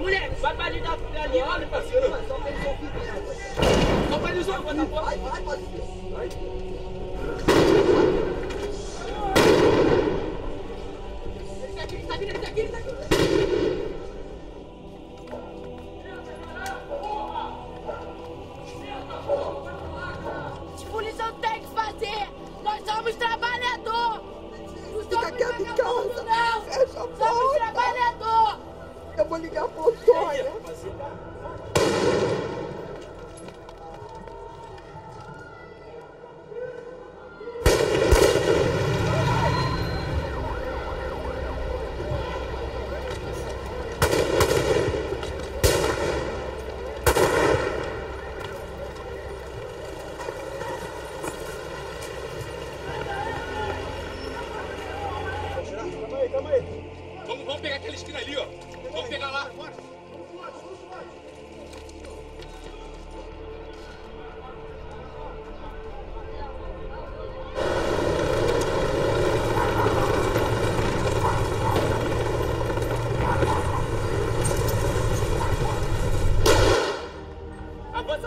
moleque! Vai pra ali da ali, olha, parceiro! Só pra ele usar, bota a porra! Vai, parceiro! Vai! Ele tá aqui, ele tá aqui, ele tá aqui! Os policiais têm que fazer! Nós somos trabalhadores! Fica quieto em casa! Não! Fecha a porta! Somos trabalhadores! Eu vou ligar pro Antônio! Calma aí. Vamos pegar aquela esquina ali, ó. Vamos pegar lá.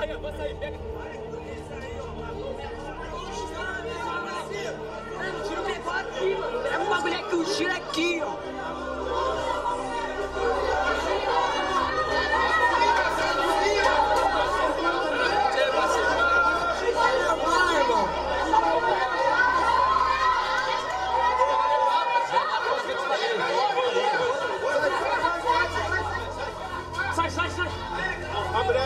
Avança aí, pega. O tiro pegou aqui, mano. Pega o bagulho aqui, o tiro aqui, ó. Sai. Abre.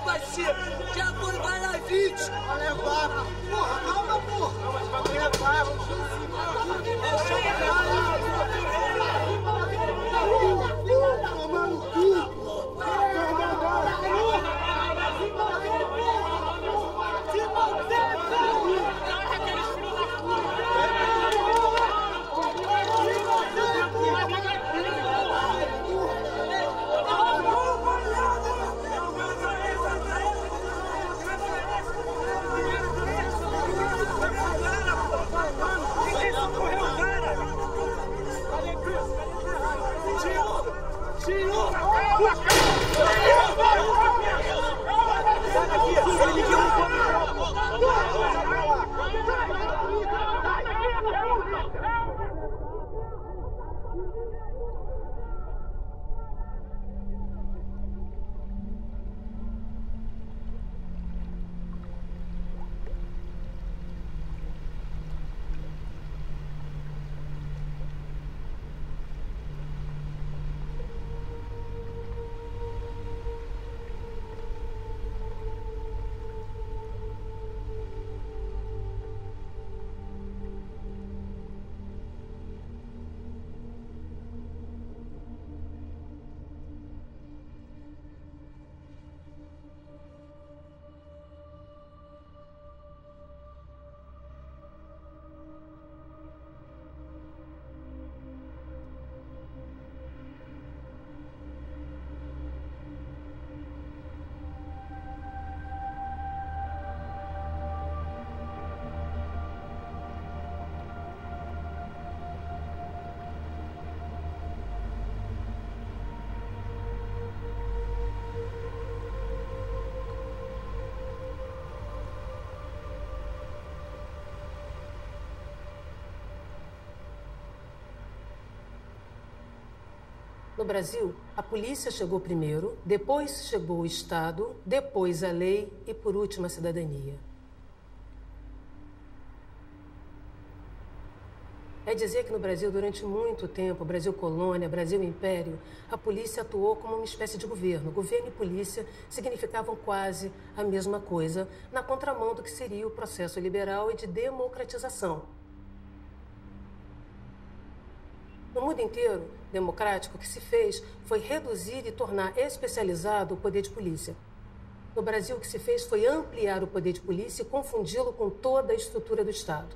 Parceiro, já foi várias vítimas. Vai levar, porra, calma, porra. Vai levar, tomando cu. No Brasil, a polícia chegou primeiro, depois chegou o Estado, depois a lei e, por último, a cidadania. É dizer que no Brasil, durante muito tempo, Brasil colônia, Brasil império, a polícia atuou como uma espécie de governo. Governo e polícia significavam quase a mesma coisa, na contramão do que seria o processo liberal e de democratização. No mundo inteiro, democrático, o que se fez foi reduzir e tornar especializado o poder de polícia. No Brasil, o que se fez foi ampliar o poder de polícia e confundi-lo com toda a estrutura do Estado.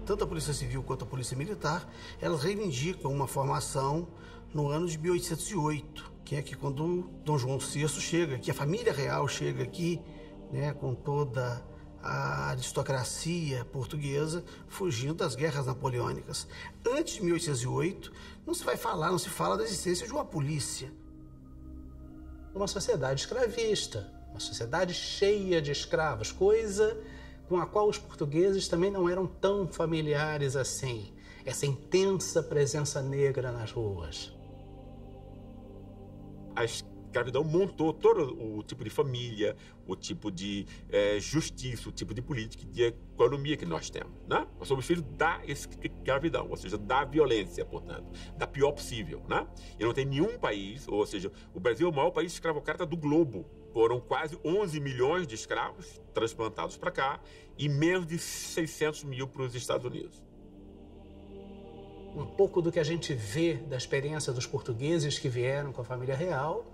tanto a Polícia Civil quanto a Polícia Militar, elas reivindicam uma formação no ano de 1808, que é que quando Dom João VI chega, que a família real chega aqui, né, com toda a aristocracia portuguesa, fugindo das guerras napoleônicas. Antes de 1808, não se fala da existência de uma polícia. Uma sociedade escravista, uma sociedade cheia de escravos, coisa com a qual os portugueses também não eram tão familiares assim. Essa intensa presença negra nas ruas. A escravidão montou todo o tipo de família, o tipo de justiça, o tipo de política, de economia que nós temos, né? Nós somos filhos da escravidão, ou seja, da violência, portanto, da pior possível, né? E não tem nenhum país, ou seja, o Brasil é o maior país escravocrata do globo. Foram quase 11 milhões de escravos transplantados para cá e menos de 600 mil para os Estados Unidos. Um pouco do que a gente vê da experiência dos portugueses que vieram com a família real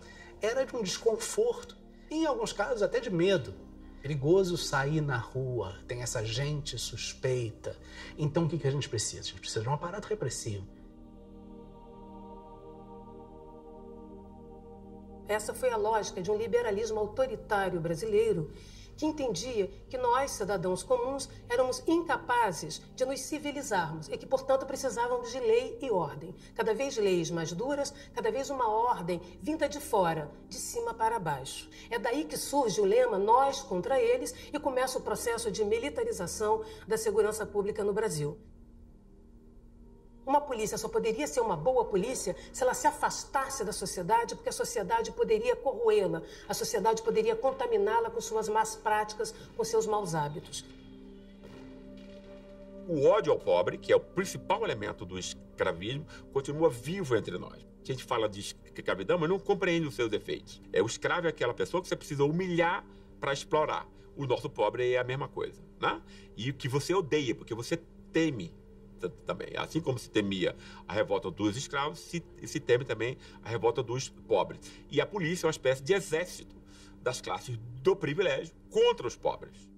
era de um desconforto, e em alguns casos até de medo. Perigoso sair na rua, tem essa gente suspeita. Então o que a gente precisa? A gente precisa de um aparato repressivo. Essa foi a lógica de um liberalismo autoritário brasileiro que entendia que nós, cidadãos comuns, éramos incapazes de nos civilizarmos e que, portanto, precisávamos de lei e ordem. Cada vez leis mais duras, cada vez uma ordem vinda de fora, de cima para baixo. É daí que surge o lema "nós contra eles" e começa o processo de militarização da segurança pública no Brasil. Uma polícia só poderia ser uma boa polícia se ela se afastasse da sociedade, porque a sociedade poderia corroê-la, a sociedade poderia contaminá-la com suas más práticas, com seus maus hábitos. O ódio ao pobre, que é o principal elemento do escravismo, continua vivo entre nós. A gente fala de escravidão, mas não compreende os seus efeitos. O escravo é aquela pessoa que você precisa humilhar para explorar. O nosso pobre é a mesma coisa, né? E que você odeia, porque você teme também. Assim como se temia a revolta dos escravos, se teme também a revolta dos pobres. E a polícia é uma espécie de exército das classes do privilégio contra os pobres.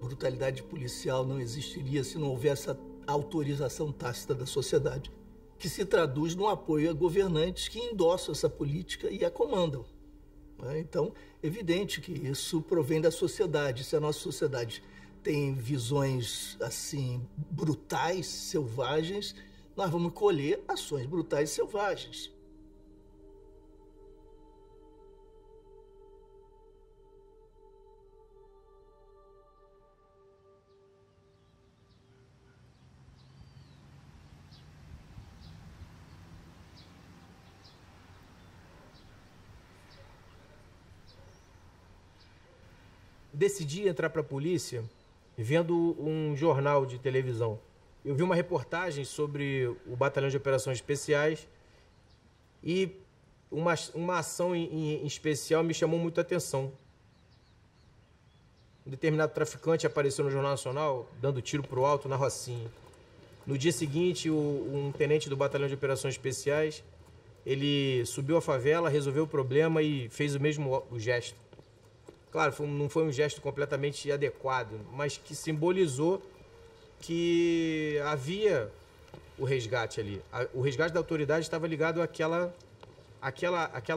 Brutalidade policial não existiria se não houvesse a autorização tácita da sociedade, que se traduz no apoio a governantes que endossam essa política e a comandam. Então, evidente que isso provém da sociedade. Se a nossa sociedade tem visões assim brutais, selvagens, nós vamos colher ações brutais e selvagens. Decidi entrar para a polícia vendo um jornal de televisão. Eu vi uma reportagem sobre o Batalhão de Operações Especiais e uma ação em especial me chamou muito a atenção. Um determinado traficante apareceu no Jornal Nacional dando tiro para o alto na Rocinha. No dia seguinte, um tenente do Batalhão de Operações Especiais, ele subiu a favela, resolveu o problema e fez o mesmo gesto. Claro, não foi um gesto completamente adequado, mas que simbolizou que havia o resgate ali. O resgate da autoridade estava ligado àquela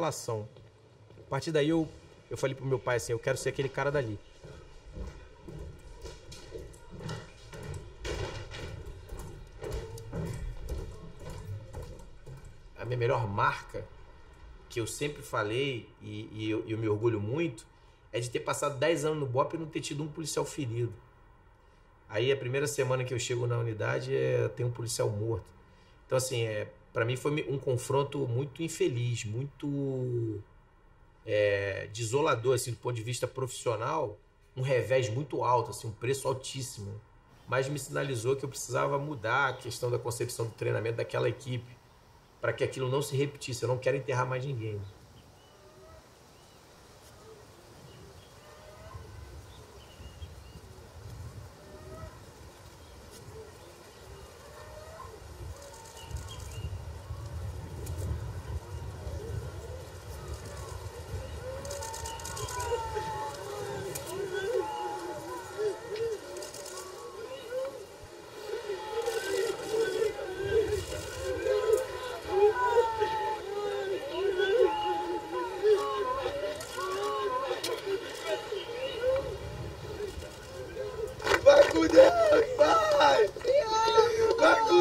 ação. A partir daí eu falei pro meu pai assim, eu quero ser aquele cara dali. A minha melhor marca, que eu sempre falei e eu me orgulho muito, é de ter passado 10 anos no BOPE e não ter tido um policial ferido. Aí a primeira semana que eu chego na unidade tem um policial morto. Então assim, para mim foi um confronto muito infeliz, muito desolador assim, do ponto de vista profissional, um revés muito alto, assim, um preço altíssimo. Mas me sinalizou que eu precisava mudar a questão da concepção do treinamento daquela equipe para que aquilo não se repetisse. Eu não quero enterrar mais ninguém.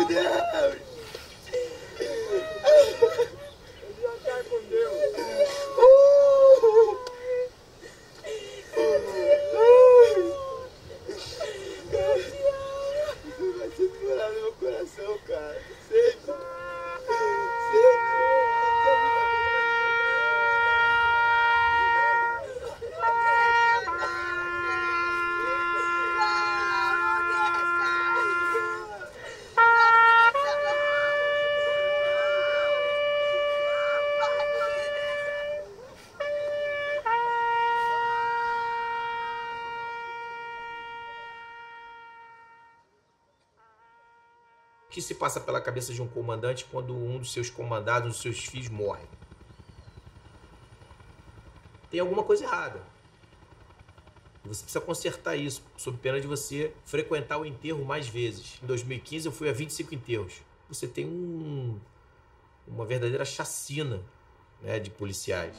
Deus! Já tá com Deus! Vai se furar no meu coração, cara. Sempre. O que se passa pela cabeça de um comandante quando um dos seus comandados, um dos seus filhos, morre? Tem alguma coisa errada. Você precisa consertar isso, sob pena de você frequentar o enterro mais vezes. Em 2015 eu fui a 25 enterros. Você tem uma verdadeira chacina, né, de policiais.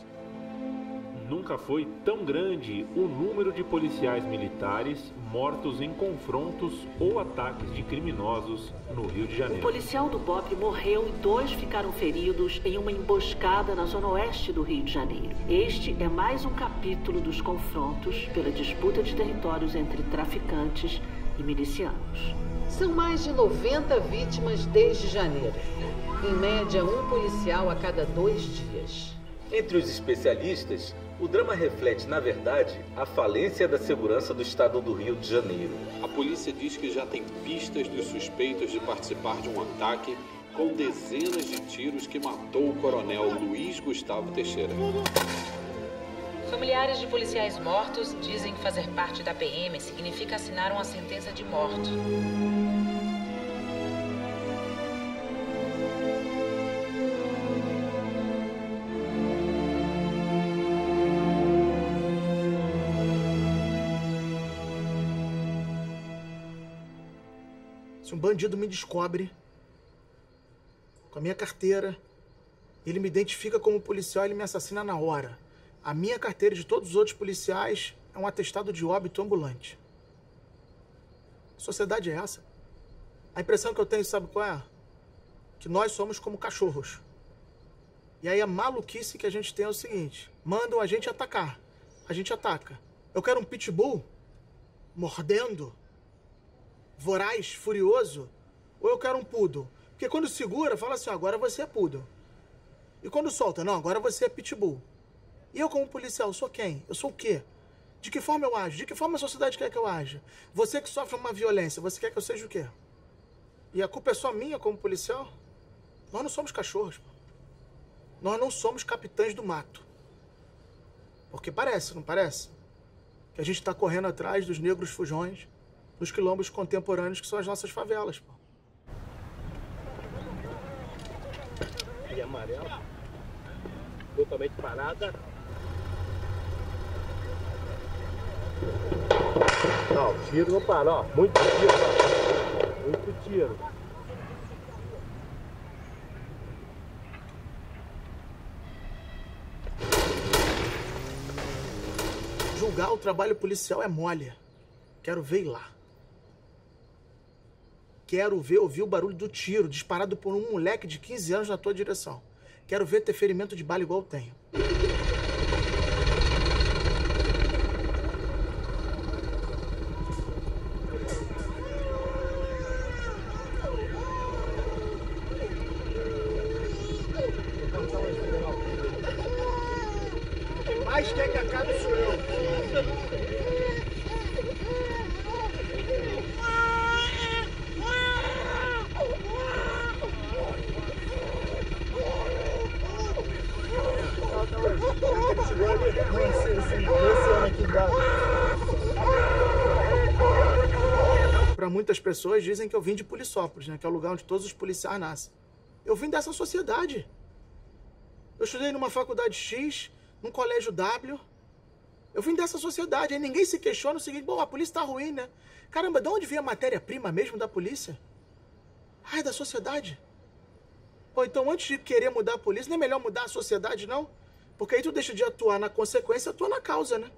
Nunca foi tão grande o número de policiais militares mortos em confrontos ou ataques de criminosos no Rio de Janeiro. O policial do BOPE morreu e 2 ficaram feridos em uma emboscada na zona oeste do Rio de Janeiro. Este é mais um capítulo dos confrontos pela disputa de territórios entre traficantes e milicianos. São mais de 90 vítimas desde janeiro. Em média, um policial a cada 2 dias. Entre os especialistas, o drama reflete, na verdade, a falência da segurança do estado do Rio de Janeiro. A polícia diz que já tem pistas dos suspeitos de participar de um ataque com dezenas de tiros que matou o coronel Luiz Gustavo Teixeira. Familiares de policiais mortos dizem que fazer parte da PM significa assinar uma sentença de morte. Se um bandido me descobre com a minha carteira, ele me identifica como policial, ele me assassina na hora. A minha carteira e de todos os outros policiais é um atestado de óbito ambulante. Que sociedade é essa? A impressão que eu tenho, sabe qual é? Que nós somos como cachorros. E aí a maluquice que a gente tem é o seguinte: mandam a gente atacar, a gente ataca. Eu quero um pitbull mordendo, voraz, furioso, ou eu quero um poodle? Porque quando segura, fala assim, agora você é poodle. E quando solta, não, agora você é pitbull. E eu como policial, sou quem? Eu sou o quê? De que forma eu ajo? De que forma a sociedade quer que eu aja? Você que sofre uma violência, você quer que eu seja o quê? E a culpa é só minha como policial? Nós não somos cachorros, pô. Nós não somos capitães do mato. Porque parece, não parece? Que a gente está correndo atrás dos negros fujões, dos quilombos contemporâneos que são as nossas favelas, pô. E amarelo, totalmente parada. Não, tiro não para, ó. Muito tiro, ó. Muito tiro. Julgar o trabalho policial é mole. Quero ver ir lá. Quero ver ouvir o barulho do tiro disparado por um moleque de 15 anos na tua direção. Quero ver ter ferimento de bala igual eu tenho. Quem mais quer que acabe sou eu. Para muitas pessoas dizem que eu vim de Puliçópolis, né, que é o lugar onde todos os policiais nascem. Eu vim dessa sociedade. Eu estudei numa faculdade X, num colégio W. Eu vim dessa sociedade. Aí ninguém se questiona o seguinte: bom, a polícia tá ruim, né? Caramba, de onde vem a matéria-prima mesmo da polícia? Ai, da sociedade. Pô, então antes de querer mudar a polícia, não é melhor mudar a sociedade, não? Porque aí tu deixa de atuar na consequência e atua na causa, né?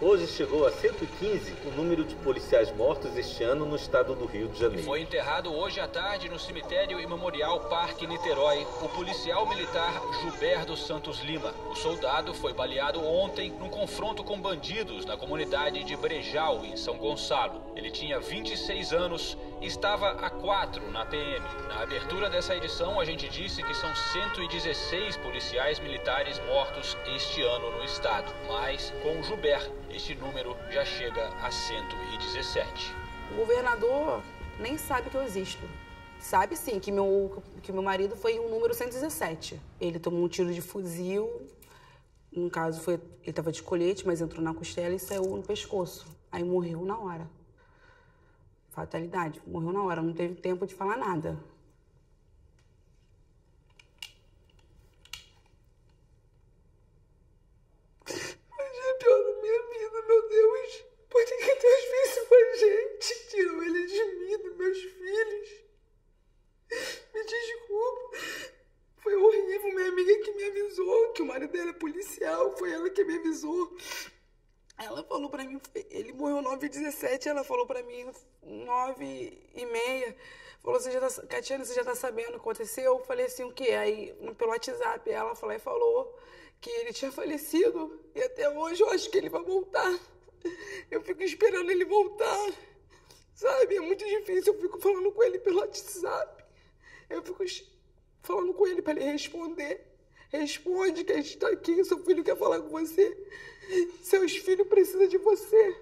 Hoje chegou a 115 o número de policiais mortos este ano no estado do Rio de Janeiro. Foi enterrado hoje à tarde no cemitério e memorial Parque Niterói o policial militar Gilberto Santos Lima. O soldado foi baleado ontem num confronto com bandidos na comunidade de Brejal, em São Gonçalo. Ele tinha 26 anos e estava há 4 na PM. Na abertura dessa edição, a gente disse que são 116 policiais militares mortos este ano no estado. Mas, com o Gilberto, este número já chega a 117. O governador nem sabe que eu existo. Sabe sim que meu marido foi o número 117. Ele tomou um tiro de fuzil, no caso ele estava de colete, mas entrou na costela e saiu no pescoço. Aí morreu na hora. Fatalidade, morreu na hora, não teve tempo de falar nada. Meu Deus, por que Deus fez isso com a gente? Tirou ele de mim, dos meus filhos. Me desculpa. Foi horrível, minha amiga que me avisou que o marido dela é policial, foi ela que me avisou. Ela falou pra mim, ele morreu 9h17, ela falou pra mim 9h30. Falou, Catiane, você já tá sabendo o que aconteceu? Eu falei assim, o quê? Aí, pelo WhatsApp, ela falou que ele tinha falecido. E até hoje eu acho que ele vai voltar. Eu fico esperando ele voltar. Sabe? É muito difícil. Eu fico falando com ele pelo WhatsApp. Eu fico falando com ele para ele responder. Responde que a gente tá aqui. Seu filho quer falar com você. Seus filhos precisam de você.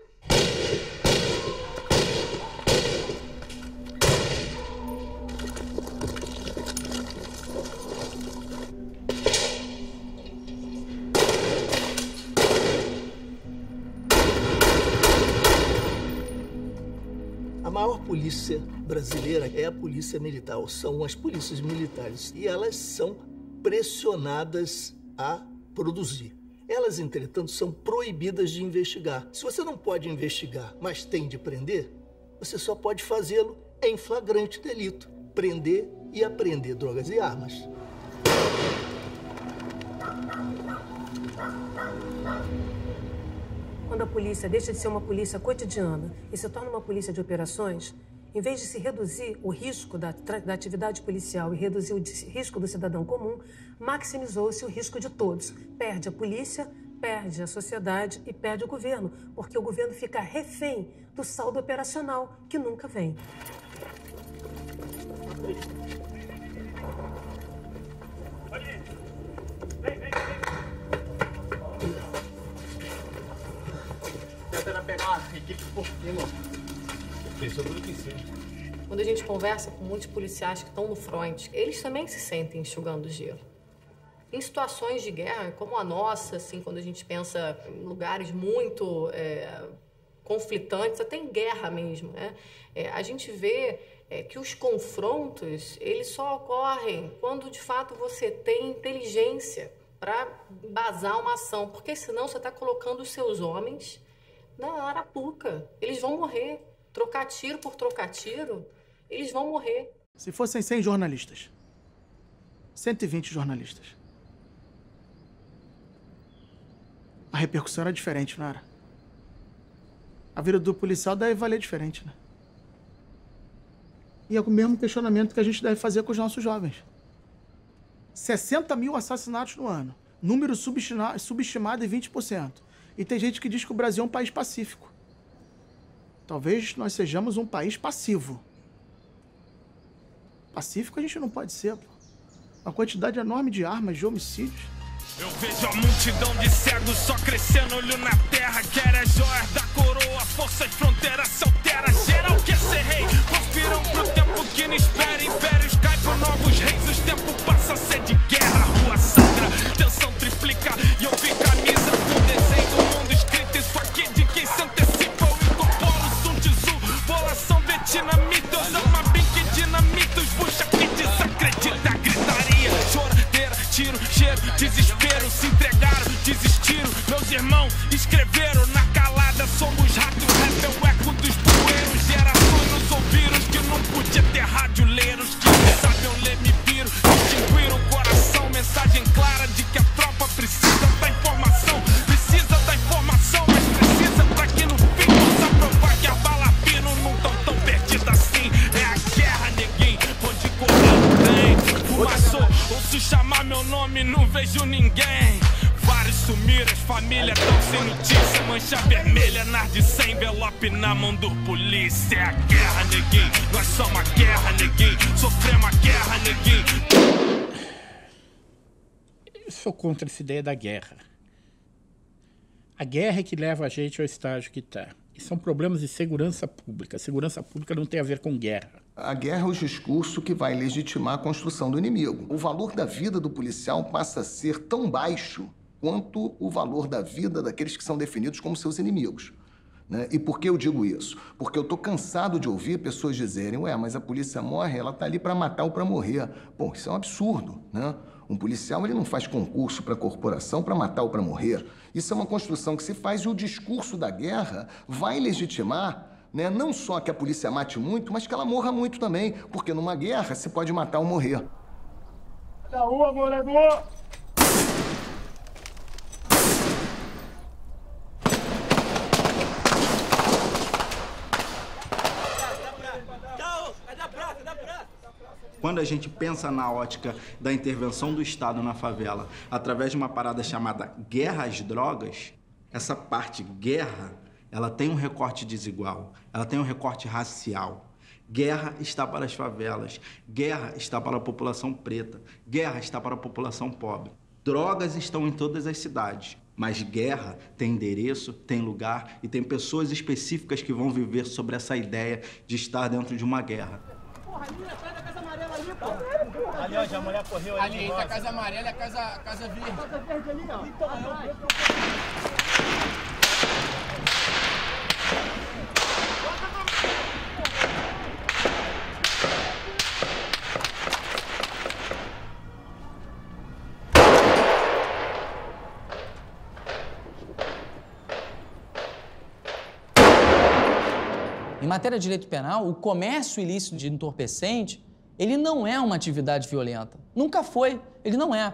A maior polícia brasileira é a polícia militar, são as polícias militares. E elas são pressionadas a produzir. Elas, entretanto, são proibidas de investigar. Se você não pode investigar, mas tem de prender, você só pode fazê-lo em flagrante delito. Prender e apreender drogas e armas. Quando a polícia deixa de ser uma polícia cotidiana e se torna uma polícia de operações, em vez de se reduzir o risco da atividade policial e reduzir o risco do cidadão comum, maximizou-se o risco de todos. Perde a polícia, perde a sociedade e perde o governo, porque o governo fica refém do saldo operacional, que nunca vem. Tentando pegar uma equipe por cima. Pensou tudo que sim. Quando a gente conversa com muitos policiais que estão no front, eles também se sentem enxugando gelo. Em situações de guerra, como a nossa, assim, quando a gente pensa em lugares muito conflitantes, até em guerra mesmo, né? A gente vê que os confrontos, eles só ocorrem quando, de fato, você tem inteligência para embasar uma ação, porque senão você está colocando os seus homens na arapuca. Eles vão morrer. Trocar tiro por trocar tiro, eles vão morrer. Se fossem 100 jornalistas, 120 jornalistas, a repercussão era diferente, não era? A vida do policial deve valer diferente, né? E é o mesmo questionamento que a gente deve fazer com os nossos jovens. 60 mil assassinatos no ano, número subestimado em 20%. E tem gente que diz que o Brasil é um país pacífico. Talvez nós sejamos um país passivo. Pacífico a gente não pode ser, pô. Uma quantidade enorme de armas, de homicídios. Eu vejo a multidão de cegos só crescendo, olho na terra. Quer as joias da coroa, força e fronteira se altera. Geral quer ser rei, conspiram pro tempo que não espera. Impérios caem por novos reis, os tempos passam a ser de guerra. Rua sangra, tensão triplica e eu vi camisa com desenho do mundo escrito. Isso aqui de quem se antecipa, eu incorporo Sun Tzu. Bolação vietnamita, eu ama bem que dinamita. Os bucha que desacredita, gritaria, choradeira, tiro, cheiro, desespero. Se entregaram, desistiram, meus irmãos escreveram na calada. Somos ratos, rap é o eco dos poeiros. Gerações nos ouviram que não podia ter rádio, ler os que posso chamar meu nome, não vejo ninguém. Vários sumiram, as famílias tão sem notícia. Mancha vermelha, narde sem envelope na mão do polícia. É a guerra, neguinho, nós somos a guerra, neguinho. Sofremos a guerra, neguinho. Eu sou contra essa ideia da guerra. A guerra é que leva a gente ao estágio que está. E são problemas de segurança pública. Segurança pública não tem a ver com guerra. A guerra é o discurso que vai legitimar a construção do inimigo. O valor da vida do policial passa a ser tão baixo quanto o valor da vida daqueles que são definidos como seus inimigos. Né? E por que eu digo isso? Porque eu estou cansado de ouvir pessoas dizerem: ué, mas a polícia morre, ela está ali para matar ou para morrer. Bom, isso é um absurdo, né? Um policial, ele não faz concurso para corporação para matar ou para morrer. Isso é uma construção que se faz e o discurso da guerra vai legitimar, né, não só que a polícia mate muito, mas que ela morra muito também. Porque numa guerra se pode matar ou morrer. Da rua, morador! Quando a gente pensa na ótica da intervenção do Estado na favela, através de uma parada chamada guerra às drogas, essa parte guerra, ela tem um recorte desigual, ela tem um recorte racial. Guerra está para as favelas, guerra está para a população preta, guerra está para a população pobre. Drogas estão em todas as cidades, mas guerra tem endereço, tem lugar e tem pessoas específicas que vão viver sobre essa ideia de estar dentro de uma guerra. Ali, ó, a mulher correu ali. Ali, a casa amarela e a casa verde. A casa verde ali, ó. Em matéria de direito penal, o comércio ilícito de entorpecente, ele não é uma atividade violenta. Nunca foi. Ele não é.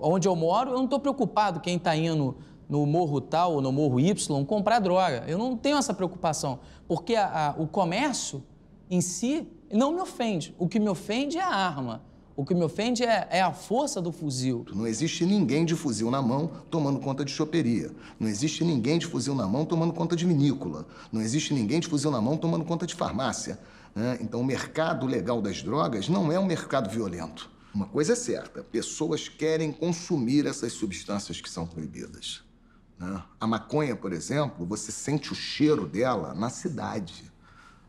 Onde eu moro, eu não estou preocupado quem está indo no morro tal ou no morro Y comprar droga. Eu não tenho essa preocupação, porque o comércio em si não me ofende. O que me ofende é a arma. O que me ofende é a força do fuzil. Não existe ninguém de fuzil na mão tomando conta de choperia. Não existe ninguém de fuzil na mão tomando conta de vinícola. Não existe ninguém de fuzil na mão tomando conta de farmácia. Né? Então, o mercado legal das drogas não é um mercado violento. Uma coisa é certa, pessoas querem consumir essas substâncias que são proibidas. Né? A maconha, por exemplo, você sente o cheiro dela na cidade,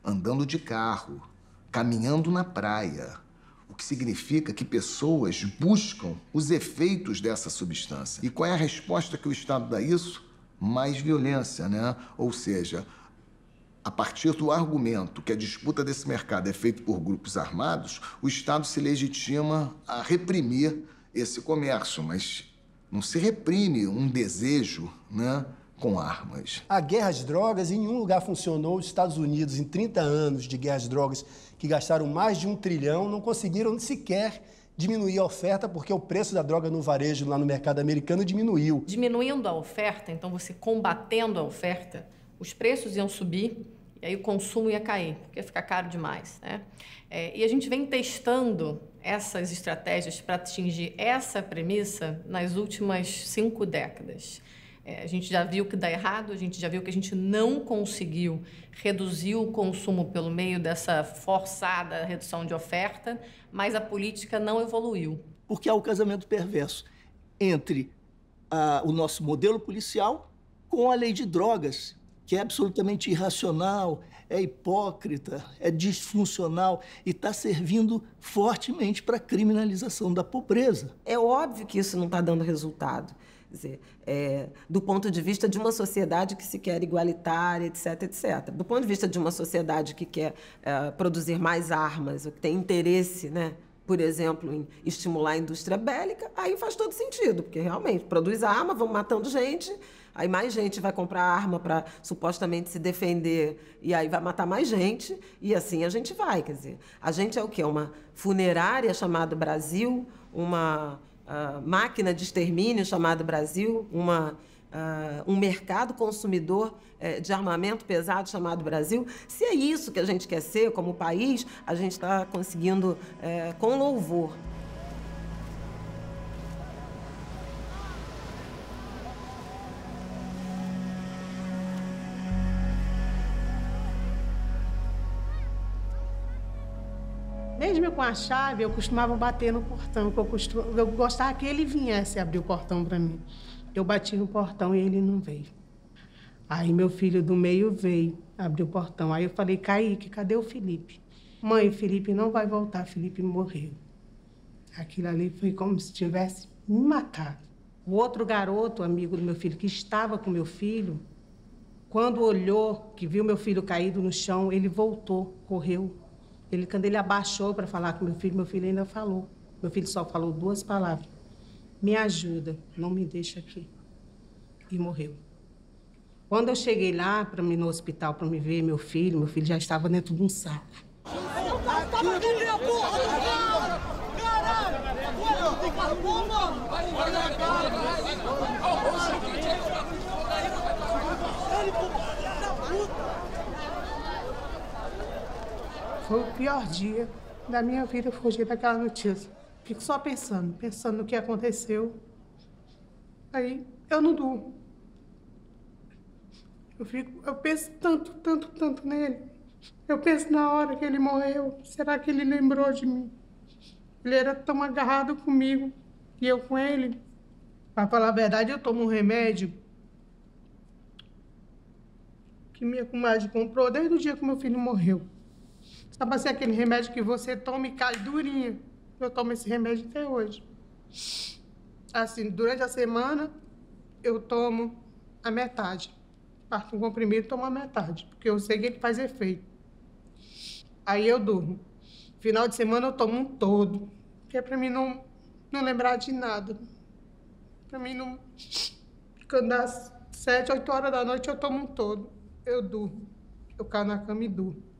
andando de carro, caminhando na praia. O que significa que pessoas buscam os efeitos dessa substância. E qual é a resposta que o Estado dá a isso? Mais violência, né? Ou seja, a partir do argumento que a disputa desse mercado é feita por grupos armados, o Estado se legitima a reprimir esse comércio, mas não se reprime um desejo, né, com armas. A guerra às drogas em nenhum lugar funcionou. Os Estados Unidos, em 30 anos de guerra às drogas, que gastaram mais de 1 trilhão, não conseguiram sequer diminuir a oferta, porque o preço da droga no varejo, lá no mercado americano, diminuiu. Diminuindo a oferta, então você combatendo a oferta, os preços iam subir e aí o consumo ia cair, porque ia ficar caro demais, né? E a gente vem testando essas estratégias para atingir essa premissa nas últimas 5 décadas. A gente já viu que dá errado, a gente já viu que a gente não conseguiu reduzir o consumo pelo meio dessa forçada redução de oferta, mas a política não evoluiu. Porque há o casamento perverso entre o nosso modelo policial com a lei de drogas, que é absolutamente irracional, é hipócrita, é disfuncional e está servindo fortemente para a criminalização da pobreza. É óbvio que isso não está dando resultado. Quer dizer, do ponto de vista de uma sociedade que se quer igualitária, etc., etc. Do ponto de vista de uma sociedade que quer produzir mais armas, ou que tem interesse, né, por exemplo, em estimular a indústria bélica, aí faz todo sentido, porque realmente produz arma, vão matando gente, aí mais gente vai comprar arma para supostamente se defender, e aí vai matar mais gente, e assim a gente vai. Quer dizer, a gente é o quê? Uma funerária chamada Brasil, uma máquina de extermínio chamada Brasil, um mercado consumidor de armamento pesado chamado Brasil. Se é isso que a gente quer ser como país, a gente está conseguindo com louvor. com a chave, eu costumava bater no portão, eu gostava que ele viesse abrir o portão para mim. Eu bati no portão e ele não veio. Aí meu filho do meio veio, abriu o portão. Aí eu falei, Kaique, cadê o Felipe? Mãe, o Felipe não vai voltar, Felipe morreu. Aquilo ali foi como se tivesse me matado. O outro garoto, amigo do meu filho, que estava com meu filho, quando olhou, que viu meu filho caído no chão, ele voltou, correu. Quando ele abaixou para falar com meu filho ainda falou. Meu filho só falou 2 palavras. Me ajuda, não me deixa aqui. E morreu. Quando eu cheguei lá para mim no hospital para me ver meu filho já estava dentro de um saco. Foi o pior dia da minha vida fugir daquela notícia. Fico só pensando no que aconteceu. Aí eu não durmo. Eu penso tanto nele. Eu penso na hora que ele morreu. Será que ele lembrou de mim? Ele era tão agarrado comigo e eu com ele. Para falar a verdade, eu tomo um remédio que minha comadre comprou desde o dia que meu filho morreu. Sabe assim, aquele remédio que você toma e cai durinho? Eu tomo esse remédio até hoje. Assim, durante a semana, eu tomo a metade. Parto um comprimido e tomo a metade, porque eu sei que ele faz efeito. Aí eu durmo. Final de semana eu tomo um todo, que é pra mim não lembrar de nada. Pra mim não... Quando dá 7, 8 horas da noite eu tomo um todo. Eu durmo. Eu caio na cama e durmo.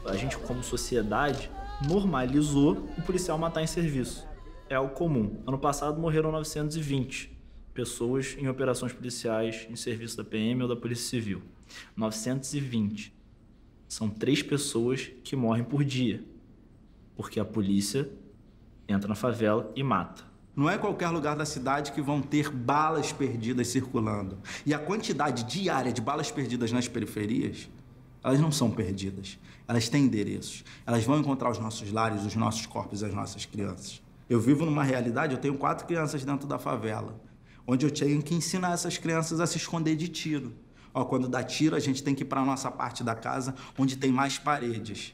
A gente, como sociedade, normalizou o policial matar em serviço. É algo comum. Ano passado morreram 920 pessoas em operações policiais em serviço da PM ou da Polícia Civil. 920. São 3 pessoas que morrem por dia, porque a polícia entra na favela e mata. Não é qualquer lugar da cidade que vão ter balas perdidas circulando. E a quantidade diária de balas perdidas nas periferias, elas não são perdidas. Elas têm endereços. Elas vão encontrar os nossos lares, os nossos corpos, as nossas crianças. Eu vivo numa realidade, eu tenho 4 crianças dentro da favela, onde eu tenho que ensinar essas crianças a se esconder de tiro. Ó, quando dá tiro, a gente tem que ir para a nossa parte da casa, onde tem mais paredes.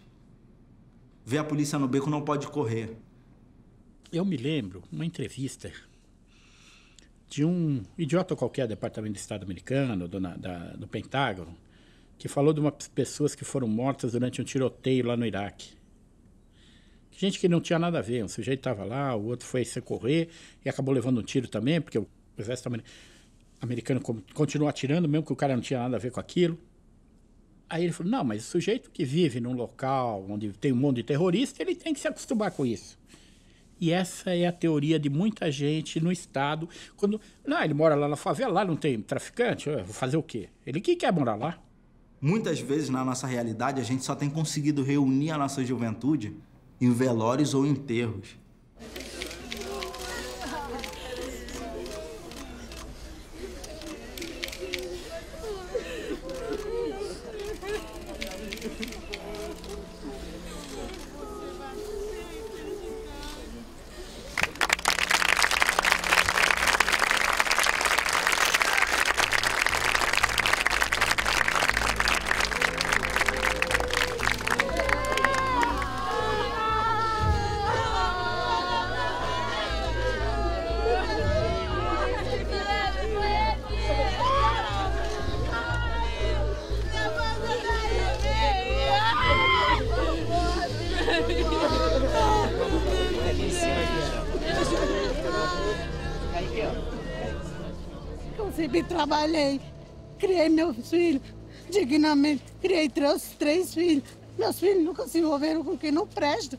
Ver a polícia no beco não pode correr. Eu me lembro uma entrevista de um idiota qualquer do Departamento de Estado americano, do Pentágono, que falou de umas pessoas que foram mortas durante um tiroteio lá no Iraque. Gente que não tinha nada a ver. Um sujeito estava lá, o outro foi socorrer e acabou levando um tiro também, porque o exército americano continuou atirando, mesmo que o cara não tinha nada a ver com aquilo. Aí ele falou, não, mas o sujeito que vive num local onde tem um monte de terrorista, ele tem que se acostumar com isso. E essa é a teoria de muita gente no Estado. Quando, não, ele mora lá na favela, lá não tem traficante, eu vou fazer o quê? Ele que quer morar lá. Muitas vezes, na nossa realidade, a gente só tem conseguido reunir a nossa juventude em velórios ou enterros. Eu sempre trabalhei, criei meus filhos dignamente, criei 3 filhos. Meus filhos nunca se envolveram com quem não presta.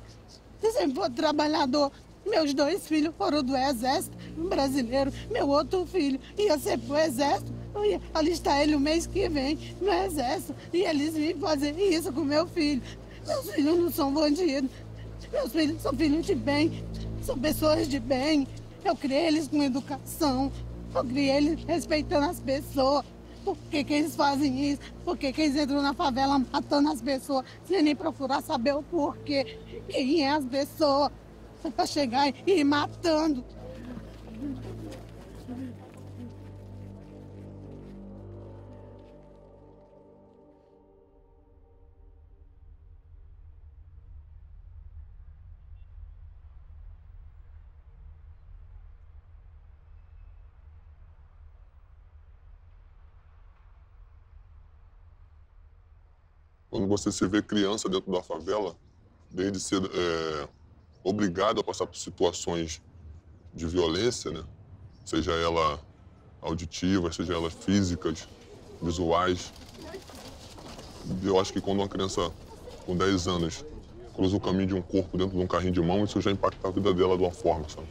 Você sempre foi trabalhador. Meus 2 filhos foram do Exército, um brasileiro. Meu outro filho ia ser pro Exército. Eu ia alistar ele o mês que vem no Exército. E eles vêm fazer isso com meu filho. Meus filhos não são bandidos. Meus filhos são filhos de bem. São pessoas de bem. Eu criei eles com educação. Eu criei eles respeitando as pessoas. Por que eles fazem isso? Por que eles entram na favela matando as pessoas sem nem procurar saber o porquê? Quem é as pessoas? Para chegar e ir matando. Quando você se vê criança dentro da favela, desde ser obrigado a passar por situações de violência, né? Seja ela auditiva, seja ela físicas, visuais. Eu acho que quando uma criança com 10 anos cruza o caminho de um corpo dentro de um carrinho de mão, isso já impacta a vida dela de uma forma, sabe?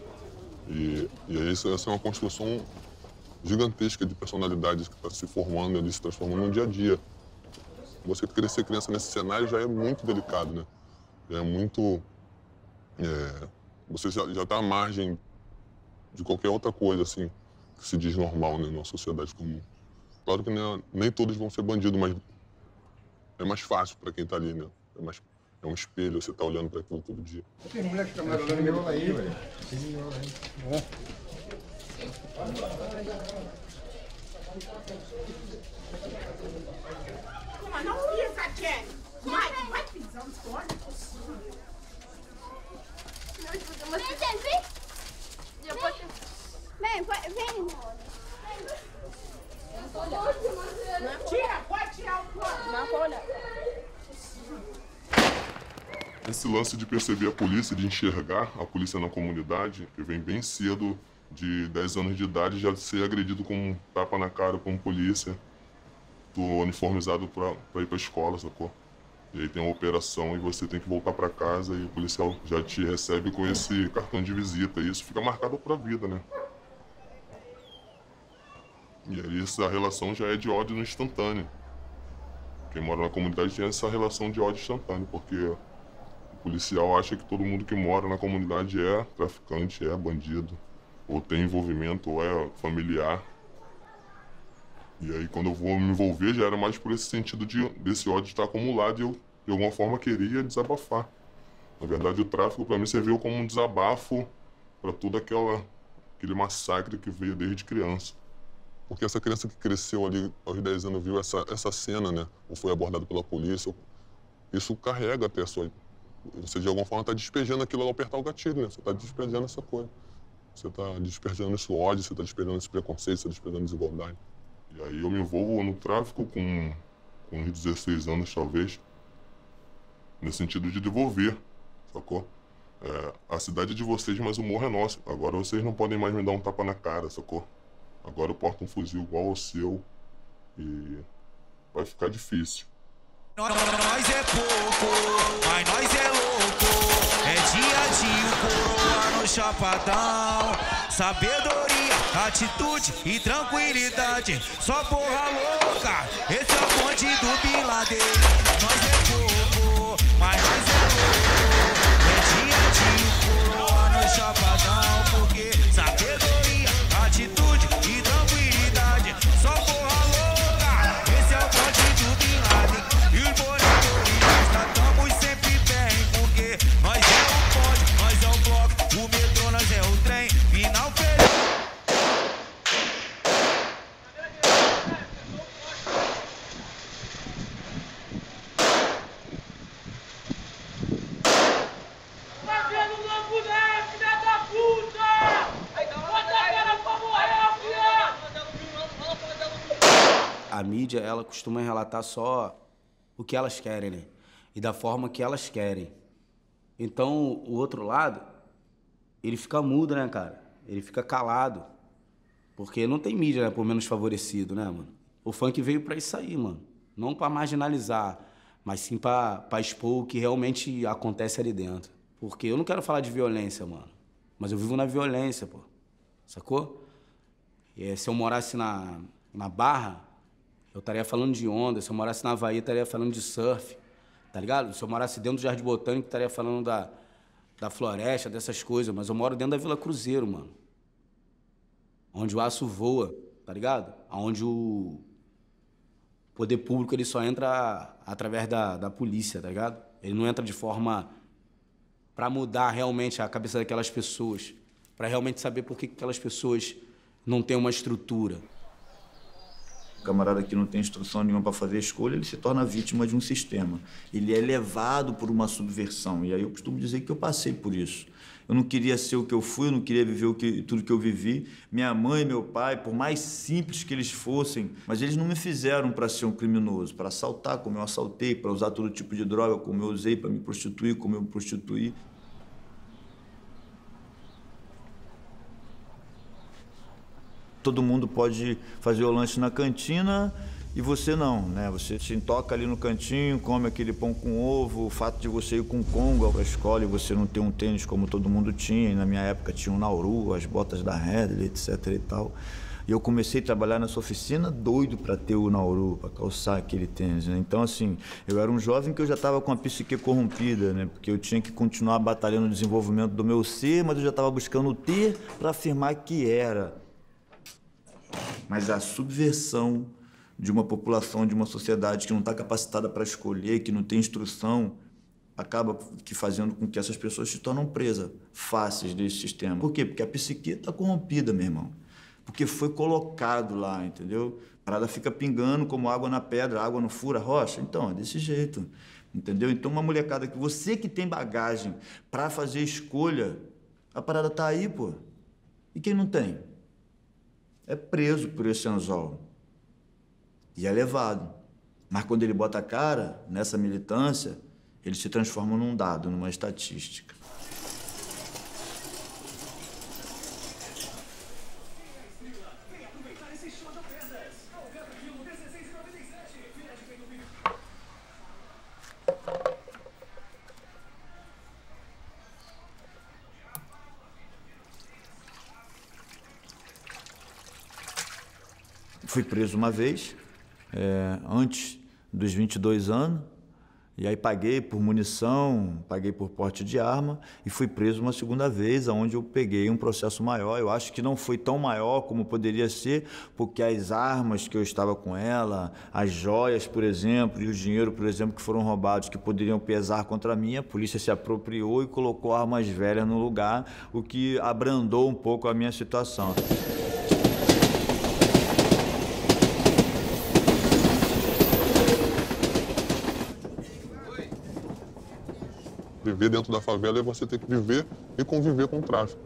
E aí essa é uma construção gigantesca de personalidades que está se formando ali, se transformando no dia a dia. Você crescer criança nesse cenário já é muito delicado, né? Já é muito... você já está à margem de qualquer outra coisa, assim, que se diz normal, né, numa sociedade comum. Claro que nem todos vão ser bandidos, mas é mais fácil para quem está ali, né? É um espelho, você está olhando para aquilo todo dia. Tem mulher que está olhando meu aí, velho. Não pisa, Jenny. Vai pisando fora. Vem, vem. Tira, pode tirar o pano. Não, pode olhar. Esse lance de perceber a polícia, de enxergar a polícia na comunidade, que vem bem cedo, de 10 anos de idade, já ser agredido com um tapa na cara com polícia, tô uniformizado pra ir pra escola, sacou? E aí tem uma operação e você tem que voltar pra casa e o policial já te recebe com esse cartão de visita. E isso fica marcado pra vida, né? E aí essa relação já é de ódio no instantâneo. Quem mora na comunidade tem essa relação de ódio instantâneo, porque o policial acha que todo mundo que mora na comunidade é traficante, é bandido, ou tem envolvimento, ou é familiar. E aí quando eu vou me envolver já era mais por esse sentido desse ódio estar acumulado e eu, de alguma forma, queria desabafar. Na verdade, o tráfico para mim serviu como um desabafo para todo aquele massacre que veio desde criança. Porque essa criança que cresceu ali aos 10 anos viu essa cena, né? Ou foi abordado pela polícia, isso carrega até a sua... Você, de alguma forma, está despejando aquilo ao apertar o gatilho, né? Você está despejando essa coisa. Você está despejando esse ódio, você está despejando esse preconceito, você está despejando a desigualdade. E aí eu me envolvo no tráfico com uns 16 anos, talvez, nesse sentido de devolver, sacou? A cidade é de vocês, mas o morro é nosso. Agora vocês não podem mais me dar um tapa na cara, sacou? Agora eu porto um fuzil igual ao seu e vai ficar difícil. Nós é pouco, mas nós é louco. É dia a dia, coroa no chapadão. Sabedoria, atitude e tranquilidade. Só porra louca, esse é o bonde do Bin Laden. Nós é pouco, mas nós é louco. É dia a dia, coroa no chapadão. Porque sabedoria, atitude e tranquilidade. Só porra louca, esse é o bonde do Bin Laden. E os boletores tratamos sempre bem, porque nós é o bonde, nós é o bloco, o metrô, nós é o trem, final feliz. Tá vendo louco, né, filha da puta? Bota a cara pra morrer, filha! A mídia, ela costuma relatar só o que elas querem, né? E da forma que elas querem. Então, o outro lado, ele fica mudo, né, cara? Ele fica calado. Porque não tem mídia, né, por menos favorecido, né, mano? O funk veio pra isso aí, mano. Não pra marginalizar, mas sim para expor o que realmente acontece ali dentro. Porque eu não quero falar de violência, mano, mas eu vivo na violência, pô, sacou? E se eu morasse na Barra, eu estaria falando de onda. Se eu morasse na Havaí, eu estaria falando de surf, tá ligado? Se eu morasse dentro do Jardim Botânico, eu estaria falando da floresta, dessas coisas, mas eu moro dentro da Vila Cruzeiro, mano. Onde o aço voa, tá ligado? Onde o poder público ele só entra através da polícia, tá ligado? Ele não entra de forma para mudar realmente a cabeça daquelas pessoas, para realmente saber por que aquelas pessoas não têm uma estrutura. O camarada que não tem instrução nenhuma para fazer a escolha, ele se torna vítima de um sistema. Ele é levado por uma subversão. E aí eu costumo dizer que eu passei por isso. Eu não queria ser o que eu fui, eu não queria viver tudo que eu vivi. Minha mãe e meu pai, por mais simples que eles fossem, mas eles não me fizeram para ser um criminoso, para assaltar como eu assaltei, para usar todo tipo de droga como eu usei, para me prostituir como eu me prostituí. Todo mundo pode fazer o lanche na cantina e você não, né? Você se toca ali no cantinho, come aquele pão com ovo, o fato de você ir com conga para a escola e você não ter um tênis como todo mundo tinha, e na minha época tinha um Nauru, as botas da Redley, etc e tal. E eu comecei a trabalhar nessa oficina doido para ter o Nauru, para calçar aquele tênis, né? Então, assim, eu era um jovem que eu já estava com a psique corrompida, né? Porque eu tinha que continuar batalhando no desenvolvimento do meu ser, mas eu já estava buscando o ter para afirmar que era. Mas a subversão de uma população, de uma sociedade que não está capacitada para escolher, que não tem instrução, acaba fazendo com que essas pessoas se tornem presas fáceis desse sistema. Por quê? Porque a psique está corrompida, meu irmão. Porque foi colocado lá, entendeu? A parada fica pingando como água na pedra, água não fura a rocha. Então, é desse jeito, entendeu? Então, uma molecada que você que tem bagagem para fazer escolha, a parada tá aí, pô. E quem não tem? É preso por esse anzol e é levado. Mas quando ele bota a cara nessa militância, ele se transforma num dado, numa estatística. Fui preso uma vez, antes dos 22 anos, e aí paguei por munição, paguei por porte de arma, e fui preso uma segunda vez, onde eu peguei um processo maior. Eu acho que não foi tão maior como poderia ser, porque as armas que eu estava com ela, as joias, por exemplo, e o dinheiro, por exemplo, que foram roubados, que poderiam pesar contra mim, a polícia se apropriou e colocou armas velhas no lugar, o que abrandou um pouco a minha situação. Viver dentro da favela é você ter que viver e conviver com o tráfico.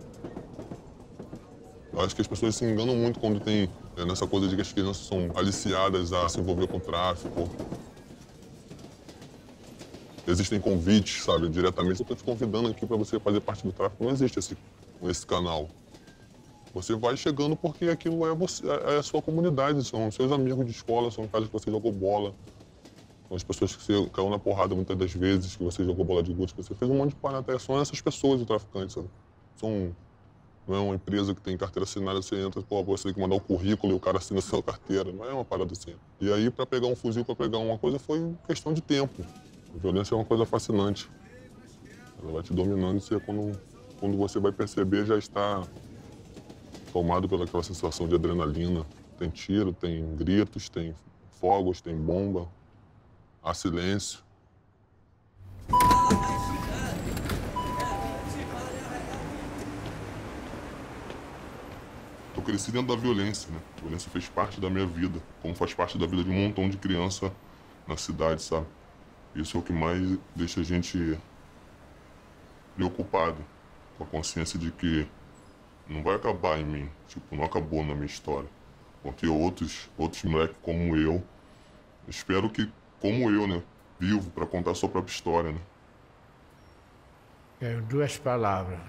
Eu acho que as pessoas se enganam muito quando tem nessa coisa de que as crianças são aliciadas a se envolver com o tráfico. Existem convites, sabe, diretamente. Eu estou te convidando aqui para você fazer parte do tráfico. Não existe esse canal. Você vai chegando porque aquilo é a sua comunidade, são seus amigos de escola, são casas que você jogou bola. São as pessoas que você caiu na porrada muitas das vezes, que você jogou bola de gude, que você fez um monte de parada. São essas pessoas, os traficantes, sabe? Não é uma empresa que tem carteira assinada, você entra, pô, você tem que mandar o currículo e o cara assina a sua carteira. Não é uma parada assim. E aí, para pegar um fuzil, para pegar uma coisa, foi questão de tempo. A violência é uma coisa fascinante. Ela vai te dominando e você, quando você vai perceber, já está tomado pelaquela sensação de adrenalina. Tem tiro, tem gritos, tem fogos, tem bomba. Há silêncio. Eu cresci dentro da violência, né? A violência fez parte da minha vida, como faz parte da vida de um montão de criança na cidade, sabe? Isso é o que mais deixa a gente preocupado, com a consciência de que não vai acabar em mim, tipo, não acabou na minha história. Vão ter outros moleques como eu, espero que como eu, né? Vivo para contar a sua própria história, né? Quero duas palavras.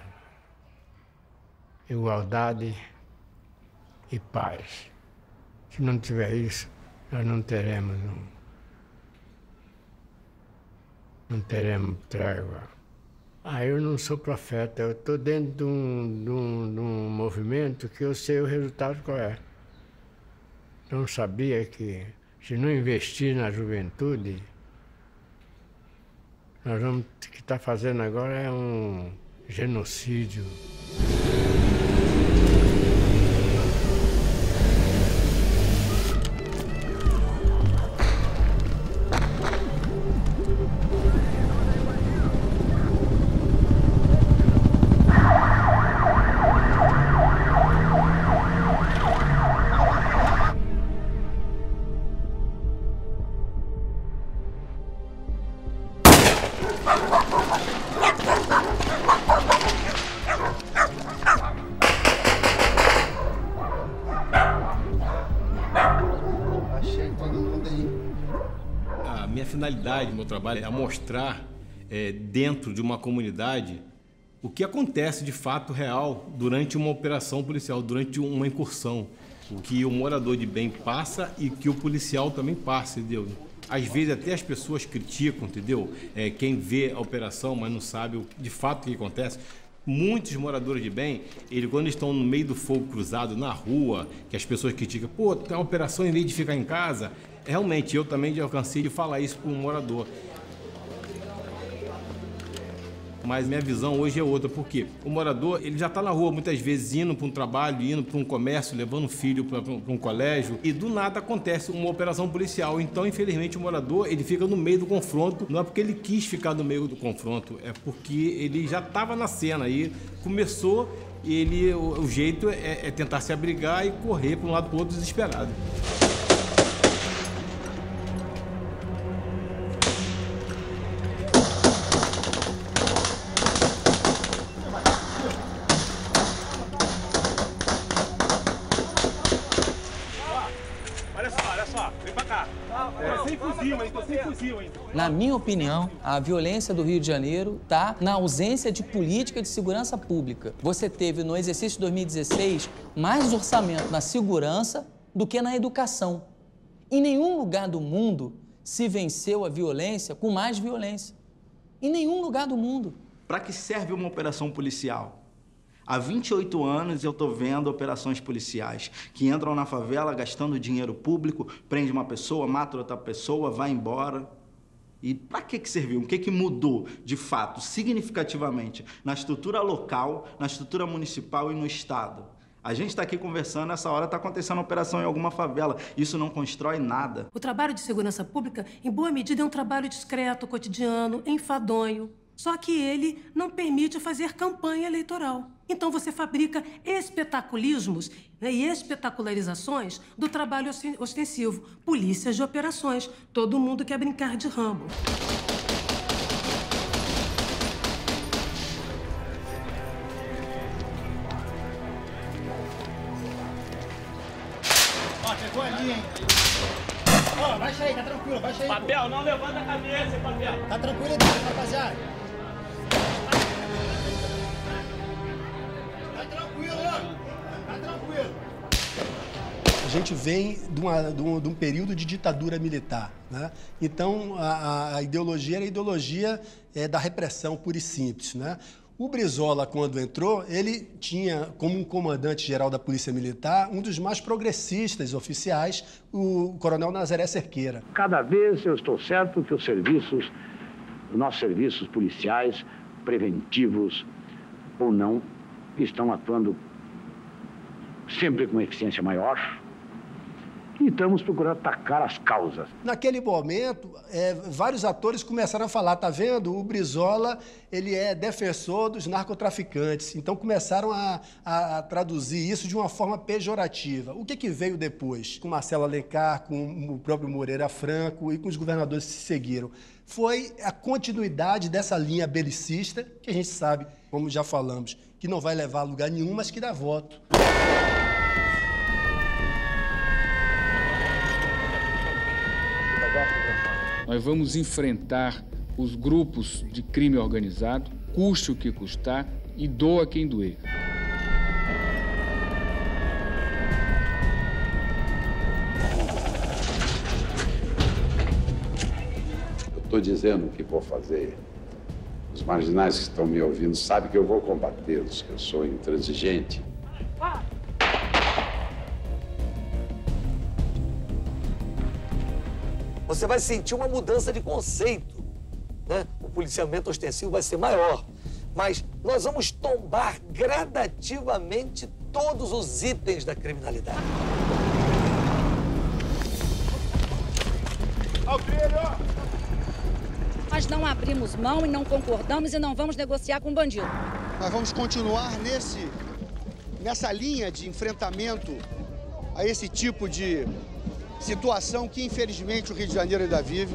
Igualdade e paz. Se não tiver isso, nós não teremos Não teremos trégua. Eu não sou profeta, eu estou dentro de um movimento que eu sei o resultado qual é. Eu não sabia que, se não investir na juventude, nós vamos o que está fazendo agora é um genocídio. finalidade do meu trabalho é mostrar dentro de uma comunidade o que acontece de fato real durante uma operação policial, durante uma incursão. O que o morador de bem passa e que o policial também passa, entendeu? Às vezes até as pessoas criticam, entendeu? Quem vê a operação, mas não sabe de fato o que acontece. Muitos moradores de bem, quando estão no meio do fogo cruzado, na rua, que as pessoas criticam, pô, tem uma operação em vez de ficar em casa. Realmente, eu também já cansei de falar isso para um morador. Mas minha visão hoje é outra, porque o morador ele já está na rua muitas vezes indo para um trabalho, indo para um comércio, levando um filho para um colégio, e do nada acontece uma operação policial. Então, infelizmente, o morador ele fica no meio do confronto, não é porque ele quis ficar no meio do confronto, é porque ele já estava na cena aí, começou, e o jeito é tentar se abrigar e correr para um lado para o outro desesperado. Na minha opinião, a violência do Rio de Janeiro está na ausência de política de segurança pública. Você teve, no exercício de 2016, mais orçamento na segurança do que na educação. Em nenhum lugar do mundo se venceu a violência com mais violência. Em nenhum lugar do mundo. Para que serve uma operação policial? Há 28 anos eu estou vendo operações policiais que entram na favela gastando dinheiro público, prende uma pessoa, mata outra pessoa, vai embora. E para que serviu? O que mudou, de fato, significativamente, na estrutura local, na estrutura municipal e no Estado? A gente está aqui conversando, nessa hora está acontecendo uma operação em alguma favela. Isso não constrói nada. O trabalho de segurança pública, em boa medida, é um trabalho discreto, cotidiano, enfadonho. Só que ele não permite fazer campanha eleitoral. Então você fabrica espetaculismos, né, e espetacularizações do trabalho ostensivo. Polícias de operações. Todo mundo quer brincar de Rambo. Ó, pegou ali, hein? Ó, baixa aí, tá tranquilo, baixa aí. Papel, não levanta a cabeça, papel. Tá tranquilo, rapaziada. A gente vem de um período de ditadura militar, né? Então, a ideologia era a ideologia da repressão pura e simples, né? O Brizola, quando entrou, ele tinha como um comandante-geral da Polícia Militar um dos mais progressistas oficiais, o Coronel Nazaré Cerqueira. Cada vez eu estou certo que os nossos serviços policiais, preventivos ou não, estão atuando sempre com eficiência maior. E estamos procurando atacar as causas. Naquele momento, vários atores começaram a falar, tá vendo? O Brizola, ele é defensor dos narcotraficantes. Então começaram a traduzir isso de uma forma pejorativa. O que veio depois? Com Marcelo Alencar, com o próprio Moreira Franco e com os governadores que se seguiram. Foi a continuidade dessa linha belicista, que a gente sabe, como já falamos, que não vai levar a lugar nenhum, mas que dá voto. Nós vamos enfrentar os grupos de crime organizado, custe o que custar e doa quem doer. estou dizendo o que vou fazer. Os marginais que estão me ouvindo sabem que eu vou combatê-los, que eu sou intransigente. Você vai sentir uma mudança de conceito, né? O policiamento ostensivo vai ser maior, mas nós vamos tombar gradativamente todos os itens da criminalidade. Nós não abrimos mão e não concordamos e não vamos negociar com bandido. Nós vamos continuar nessa linha de enfrentamento a esse tipo de situação que, infelizmente, o Rio de Janeiro ainda vive.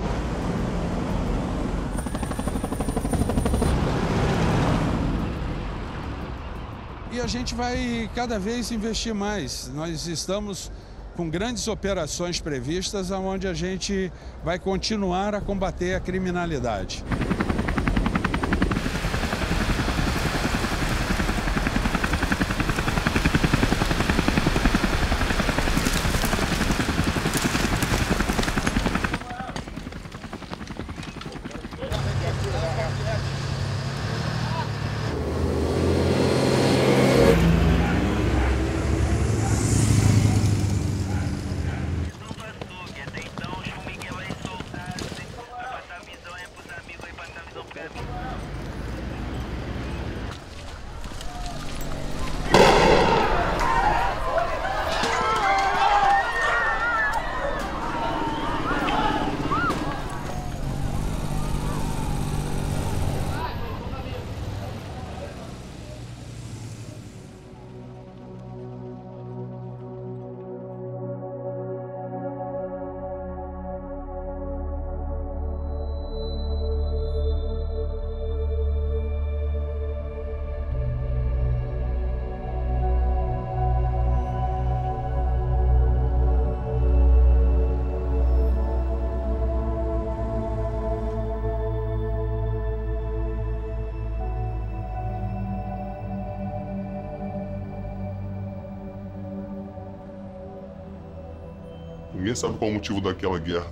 E a gente vai cada vez investir mais. Nós estamos com grandes operações previstas, onde a gente vai continuar a combater a criminalidade. Ninguém sabe qual o motivo daquela guerra.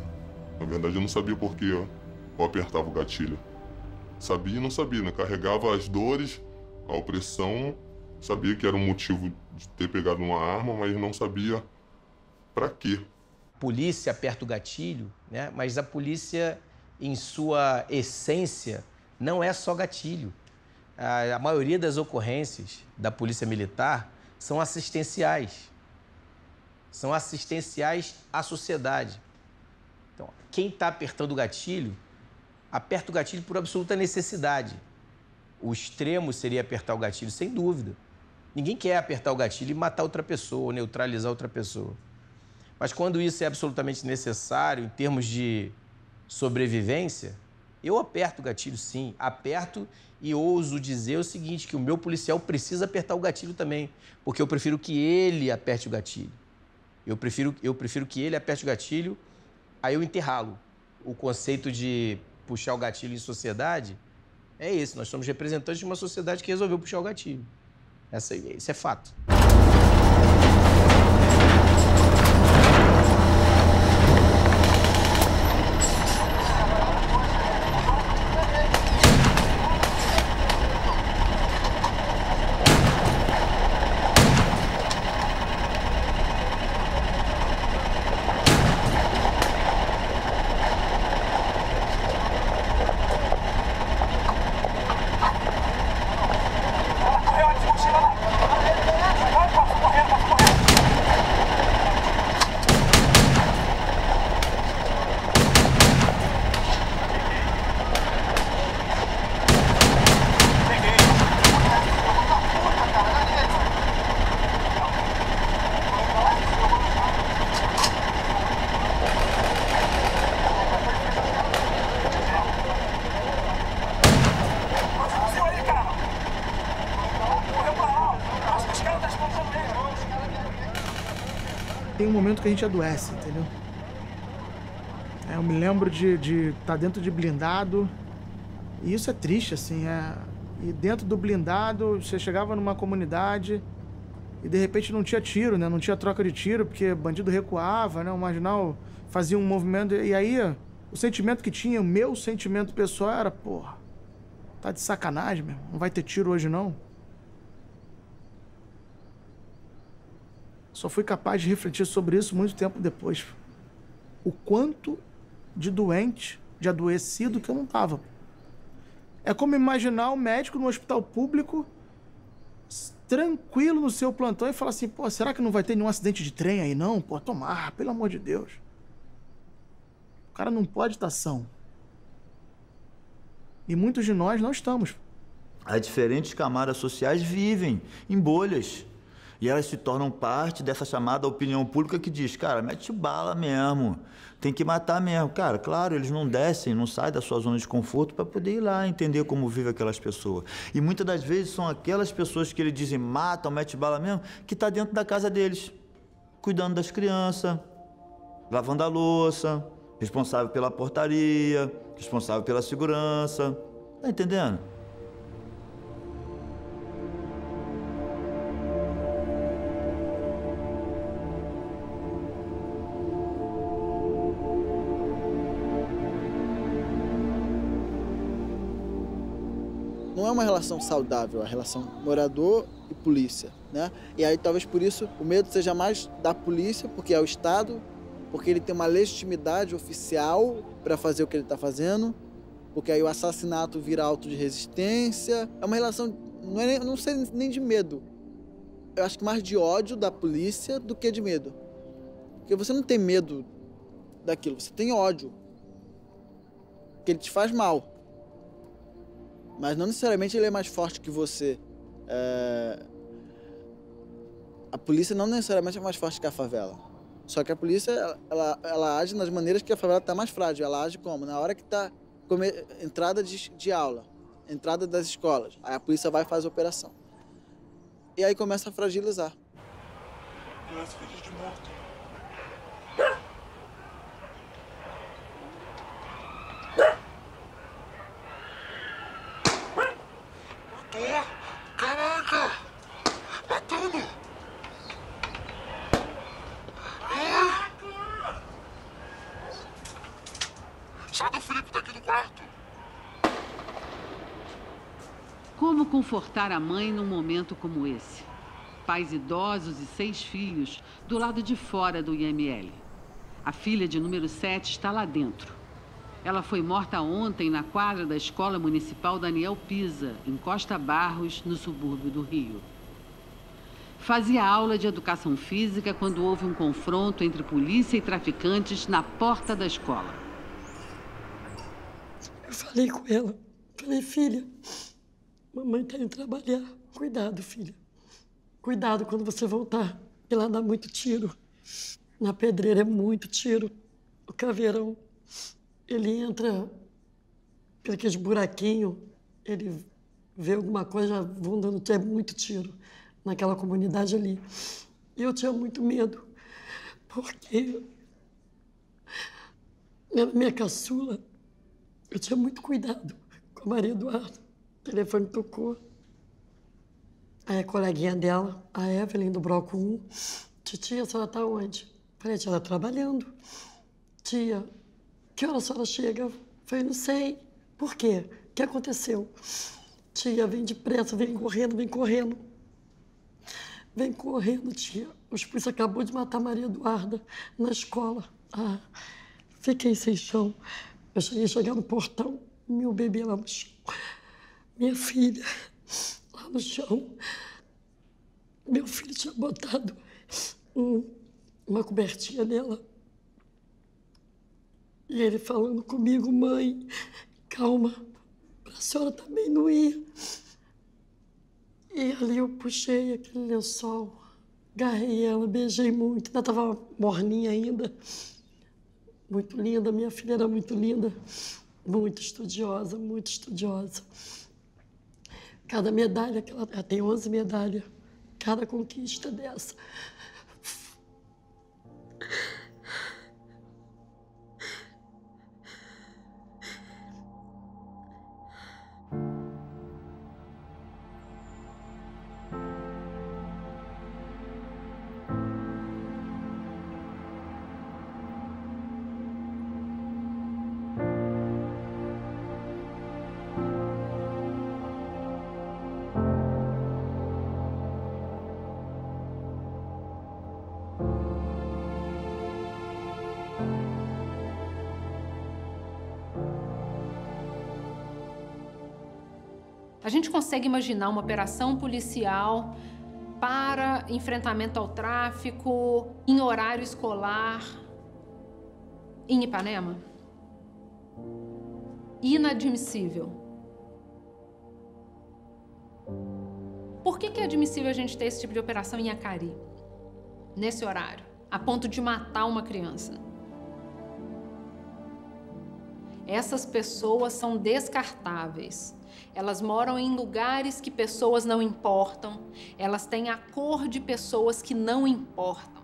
Na verdade, eu não sabia por que eu apertava o gatilho. Sabia e não sabia, né? Carregava as dores, a opressão, sabia que era um motivo de ter pegado uma arma, mas não sabia para quê. A polícia aperta o gatilho, né? Mas a polícia, em sua essência, não é só gatilho. A maioria das ocorrências da polícia militar são assistenciais. São assistenciais à sociedade. Então, quem está apertando o gatilho, aperta o gatilho por absoluta necessidade. O extremo seria apertar o gatilho, sem dúvida. Ninguém quer apertar o gatilho e matar outra pessoa, ou neutralizar outra pessoa. Mas quando isso é absolutamente necessário, em termos de sobrevivência, eu aperto o gatilho, sim. Aperto e ouso dizer o seguinte, que o meu policial precisa apertar o gatilho também, porque eu prefiro que ele aperte o gatilho. Eu prefiro que ele aperte o gatilho, aí eu enterrá-lo. O conceito de puxar o gatilho em sociedade é esse. Nós somos representantes de uma sociedade que resolveu puxar o gatilho. Esse é fato. Tem um momento que a gente adoece, entendeu? Eu me lembro de estar dentro de blindado, e isso é triste, assim, E dentro do blindado, você chegava numa comunidade e de repente não tinha tiro, né? Não tinha troca de tiro, porque bandido recuava, né? O marginal fazia um movimento, e aí O sentimento que tinha, o meu sentimento pessoal era, porra, tá de sacanagem, meu. Não vai ter tiro hoje, não. Só fui capaz de refletir sobre isso muito tempo depois. O quanto de doente, de adoecido que eu não tava. É como imaginar um médico no hospital público, tranquilo no seu plantão e falar assim, pô, será que não vai ter nenhum acidente de trem aí, não? Pô, tomar, pelo amor de Deus. O cara não pode estar são. E muitos de nós não estamos. As diferentes camadas sociais vivem em bolhas. E elas se tornam parte dessa chamada opinião pública que diz, cara, mete bala mesmo, tem que matar mesmo. Cara, claro, eles não descem, não saem da sua zona de conforto para poder ir lá entender como vivem aquelas pessoas. E muitas das vezes são aquelas pessoas que eles dizem matam, mete bala mesmo, que está dentro da casa deles, cuidando das crianças, lavando a louça, responsável pela portaria, responsável pela segurança. Tá entendendo? Não é uma relação saudável, a relação morador e polícia, né? E aí talvez por isso o medo seja mais da polícia, porque é o Estado, porque ele tem uma legitimidade oficial para fazer o que ele está fazendo, porque aí o assassinato vira auto de resistência. É uma relação, não sei nem de medo. Eu acho que mais de ódio da polícia do que de medo. Porque você não tem medo daquilo, você tem ódio. Porque ele te faz mal. Mas não necessariamente ele é mais forte que você. A polícia não necessariamente é mais forte que a favela. Só que a polícia, ela age nas maneiras que a favela está mais frágil. Ela age como? Na hora que está entrada de aula, entrada das escolas. Aí a polícia vai e faz a operação. E aí começa a fragilizar. E as filhas de morto. Caraca! Matando! Sai do Felipe daqui do quarto! Como confortar a mãe num momento como esse? Pais idosos e 6 filhos do lado de fora do IML. A filha de número 7 está lá dentro. Ela foi morta ontem na quadra da Escola Municipal Daniel Pisa, em Costa Barros, no subúrbio do Rio. Fazia aula de educação física quando houve um confronto entre polícia e traficantes na porta da escola. Eu falei com ela, falei, filha, mamãe está indo trabalhar. Cuidado, filha. Cuidado quando você voltar, porque lá dá muito tiro. Na pedreira é muito tiro. O caveirão, ele entra por aqueles buraquinhos, ele vê alguma coisa, vão dando muito tiro naquela comunidade ali. E eu tinha muito medo, porque minha caçula, eu tinha muito cuidado com a Maria Eduarda. O telefone tocou. Aí a coleguinha dela, a Evelyn, do Bloco 1, titia, a senhora tá onde? Falei, tia, ela trabalhando. Tia, que hora a senhora chega? Falei, não sei. Por quê? O que aconteceu? Tia, vem depressa, vem correndo, vem correndo. Vem correndo, tia. Os polícias acabou de matar a Maria Eduarda na escola. Ah, fiquei sem chão. Eu cheguei no portão, meu bebê lá no chão. Minha filha lá no chão. Meu filho tinha botado uma cobertinha nela. E ele falando comigo, mãe, calma, pra senhora também não ir. E ali eu puxei aquele lençol, agarrei ela, beijei muito, ainda estava morninha ainda. Muito linda, minha filha era muito linda, muito estudiosa, muito estudiosa. Cada medalha que ela tem 11 medalhas, cada conquista dessa. A gente consegue imaginar uma operação policial para enfrentamento ao tráfico em horário escolar em Ipanema? Inadmissível. Por que é admissível a gente ter esse tipo de operação em Acari, nesse horário, a ponto de matar uma criança? Essas pessoas são descartáveis. Elas moram em lugares que pessoas não importam. Elas têm a cor de pessoas que não importam.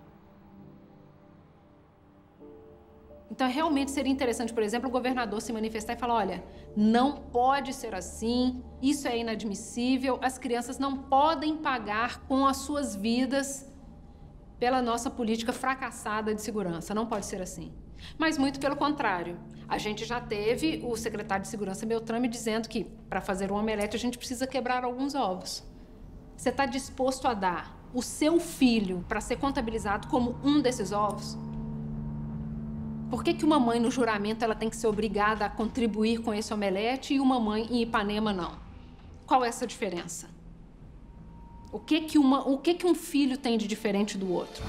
Então, realmente seria interessante, por exemplo, o governador se manifestar e falar, olha, não pode ser assim, isso é inadmissível, as crianças não podem pagar com as suas vidas pela nossa política fracassada de segurança, não pode ser assim. Mas muito pelo contrário, a gente já teve o secretário de Segurança Beltrame dizendo que para fazer um omelete a gente precisa quebrar alguns ovos. Você está disposto a dar o seu filho para ser contabilizado como um desses ovos? Por que uma mãe no juramento ela tem que ser obrigada a contribuir com esse omelete e uma mãe em Ipanema não? Qual é essa diferença? O que um filho tem de diferente do outro?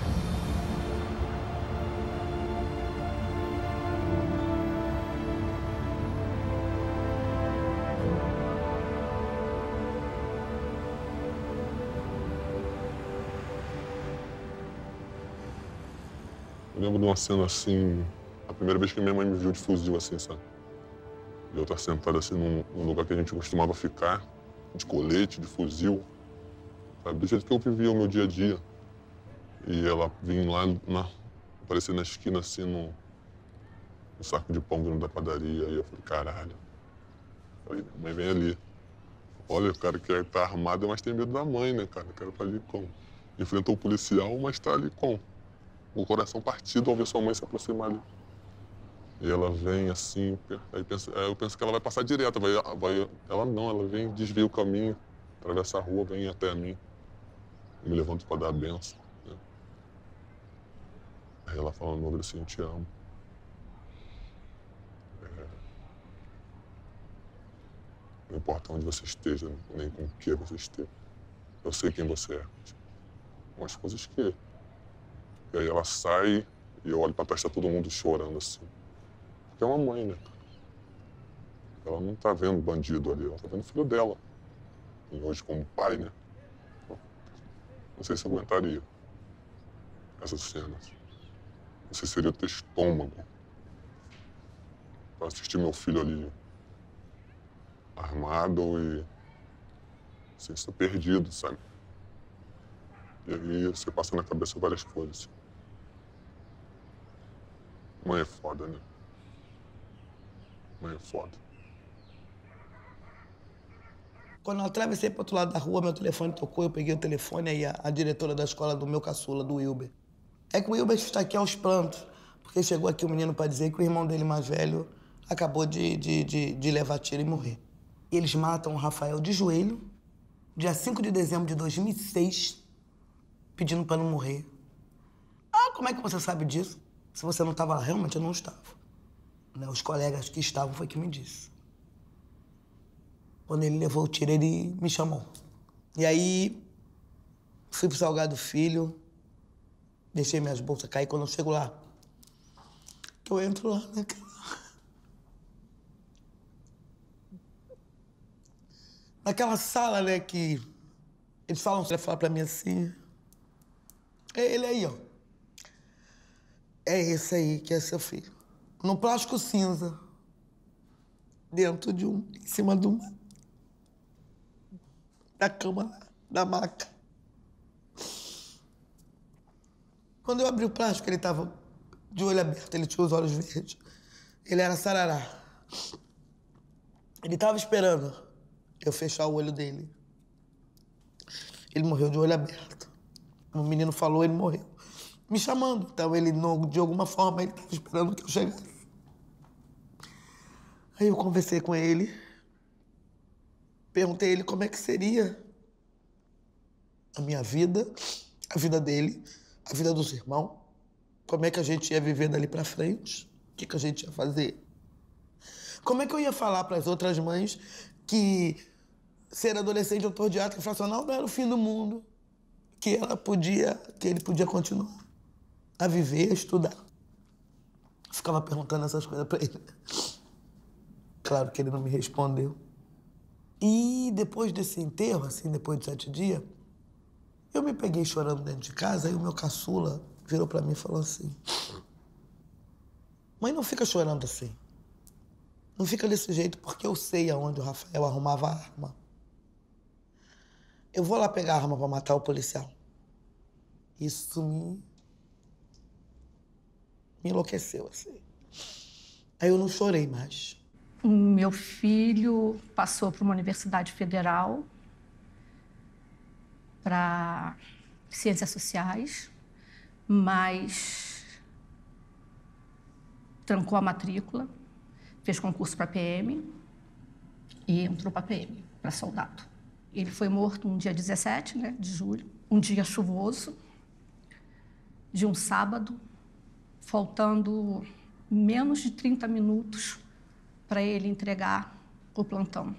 Eu lembro de uma cena assim, a primeira vez que minha mãe me viu de fuzil assim, sabe? Eu estar sentado assim num lugar que a gente costumava ficar, de colete, de fuzil, sabe? Do jeito que eu vivia o meu dia a dia. E ela vinha lá, aparecer na esquina assim, no saco de pão vindo da padaria. E eu falei, caralho. Falei, minha mãe vem ali. Olha, o cara que tá armado, mas tem medo da mãe, né, cara? O cara tá ali com... Enfrentou o policial, mas tá ali com... o coração partido ao ver sua mãe se aproximar ali. E ela vem assim, aí eu penso que ela vai passar direto, ela não, ela vem, desvia o caminho, atravessa a rua, vem até mim. Eu me levanto para dar a benção. Né? Aí ela fala no ouvido assim, eu te amo. Não importa onde você esteja, nem com o que você esteja. Eu sei quem você é. Umas coisas que... E aí ela sai e eu olho pra trás, tá todo mundo chorando assim. Porque é uma mãe, né? Ela não tá vendo bandido ali, ela tá vendo o filho dela. E hoje como pai, né? Não sei se eu aguentaria essas cenas. Não sei se seria ter estômago pra assistir meu filho ali armado e sem ser perdido, sabe? E aí você passa na cabeça várias coisas. Mãe é foda, né? Mãe é foda. Quando eu atravessei para o outro lado da rua, meu telefone tocou, eu peguei o telefone, aí a diretora da escola do meu caçula, do Wilber. É que o Wilber está aqui aos prantos, porque chegou aqui o menino para dizer que o irmão dele mais velho acabou de levar tiro e morrer. E eles matam o Rafael de joelho, dia 5 de dezembro de 2006, pedindo para não morrer. Ah, como é que você sabe disso? Se você não estava lá, realmente eu não estava. Né? Os colegas que estavam foi que me disse. Quando ele levou o tiro, ele me chamou. E aí, fui pro Salgado Filho, deixei minhas bolsas cair. Quando eu chego lá, eu entro lá naquela sala, né, que eles falam pra mim assim... É ele aí, ó. É esse aí que é seu filho. No plástico cinza. Dentro de em cima da cama, da maca. Quando eu abri o plástico, ele tava de olho aberto, ele tinha os olhos verdes. Ele era sarará. Ele tava esperando eu fechar o olho dele. Ele morreu de olho aberto. O menino falou, ele morreu. Me chamando. Então, ele, de alguma forma, ele estava esperando que eu chegasse. Aí eu conversei com ele. Perguntei a ele como é que seria a minha vida, a vida dele, a vida dos irmãos. Como é que a gente ia viver dali pra frente. O que a gente ia fazer. Como é que eu ia falar para as outras mães que ser adolescente autodidática, fracional não era o fim do mundo. Que ele podia continuar a viver, a estudar. Eu ficava perguntando essas coisas para ele. Claro que ele não me respondeu. E depois desse enterro, assim, depois de 7 dias, eu me peguei chorando dentro de casa, aí o meu caçula virou para mim e falou assim: mãe, não fica chorando assim. Não fica desse jeito, porque eu sei aonde o Rafael arrumava a arma. Eu vou lá pegar a arma para matar o policial. Isso me enlouqueceu, assim. Aí eu não chorei mais. Meu filho passou para uma universidade federal para ciências sociais, mas trancou a matrícula, fez concurso para PM e entrou para PM, para soldado. Ele foi morto no dia 17, de julho, um dia chuvoso, de um sábado, faltando menos de 30 minutos para ele entregar o plantão.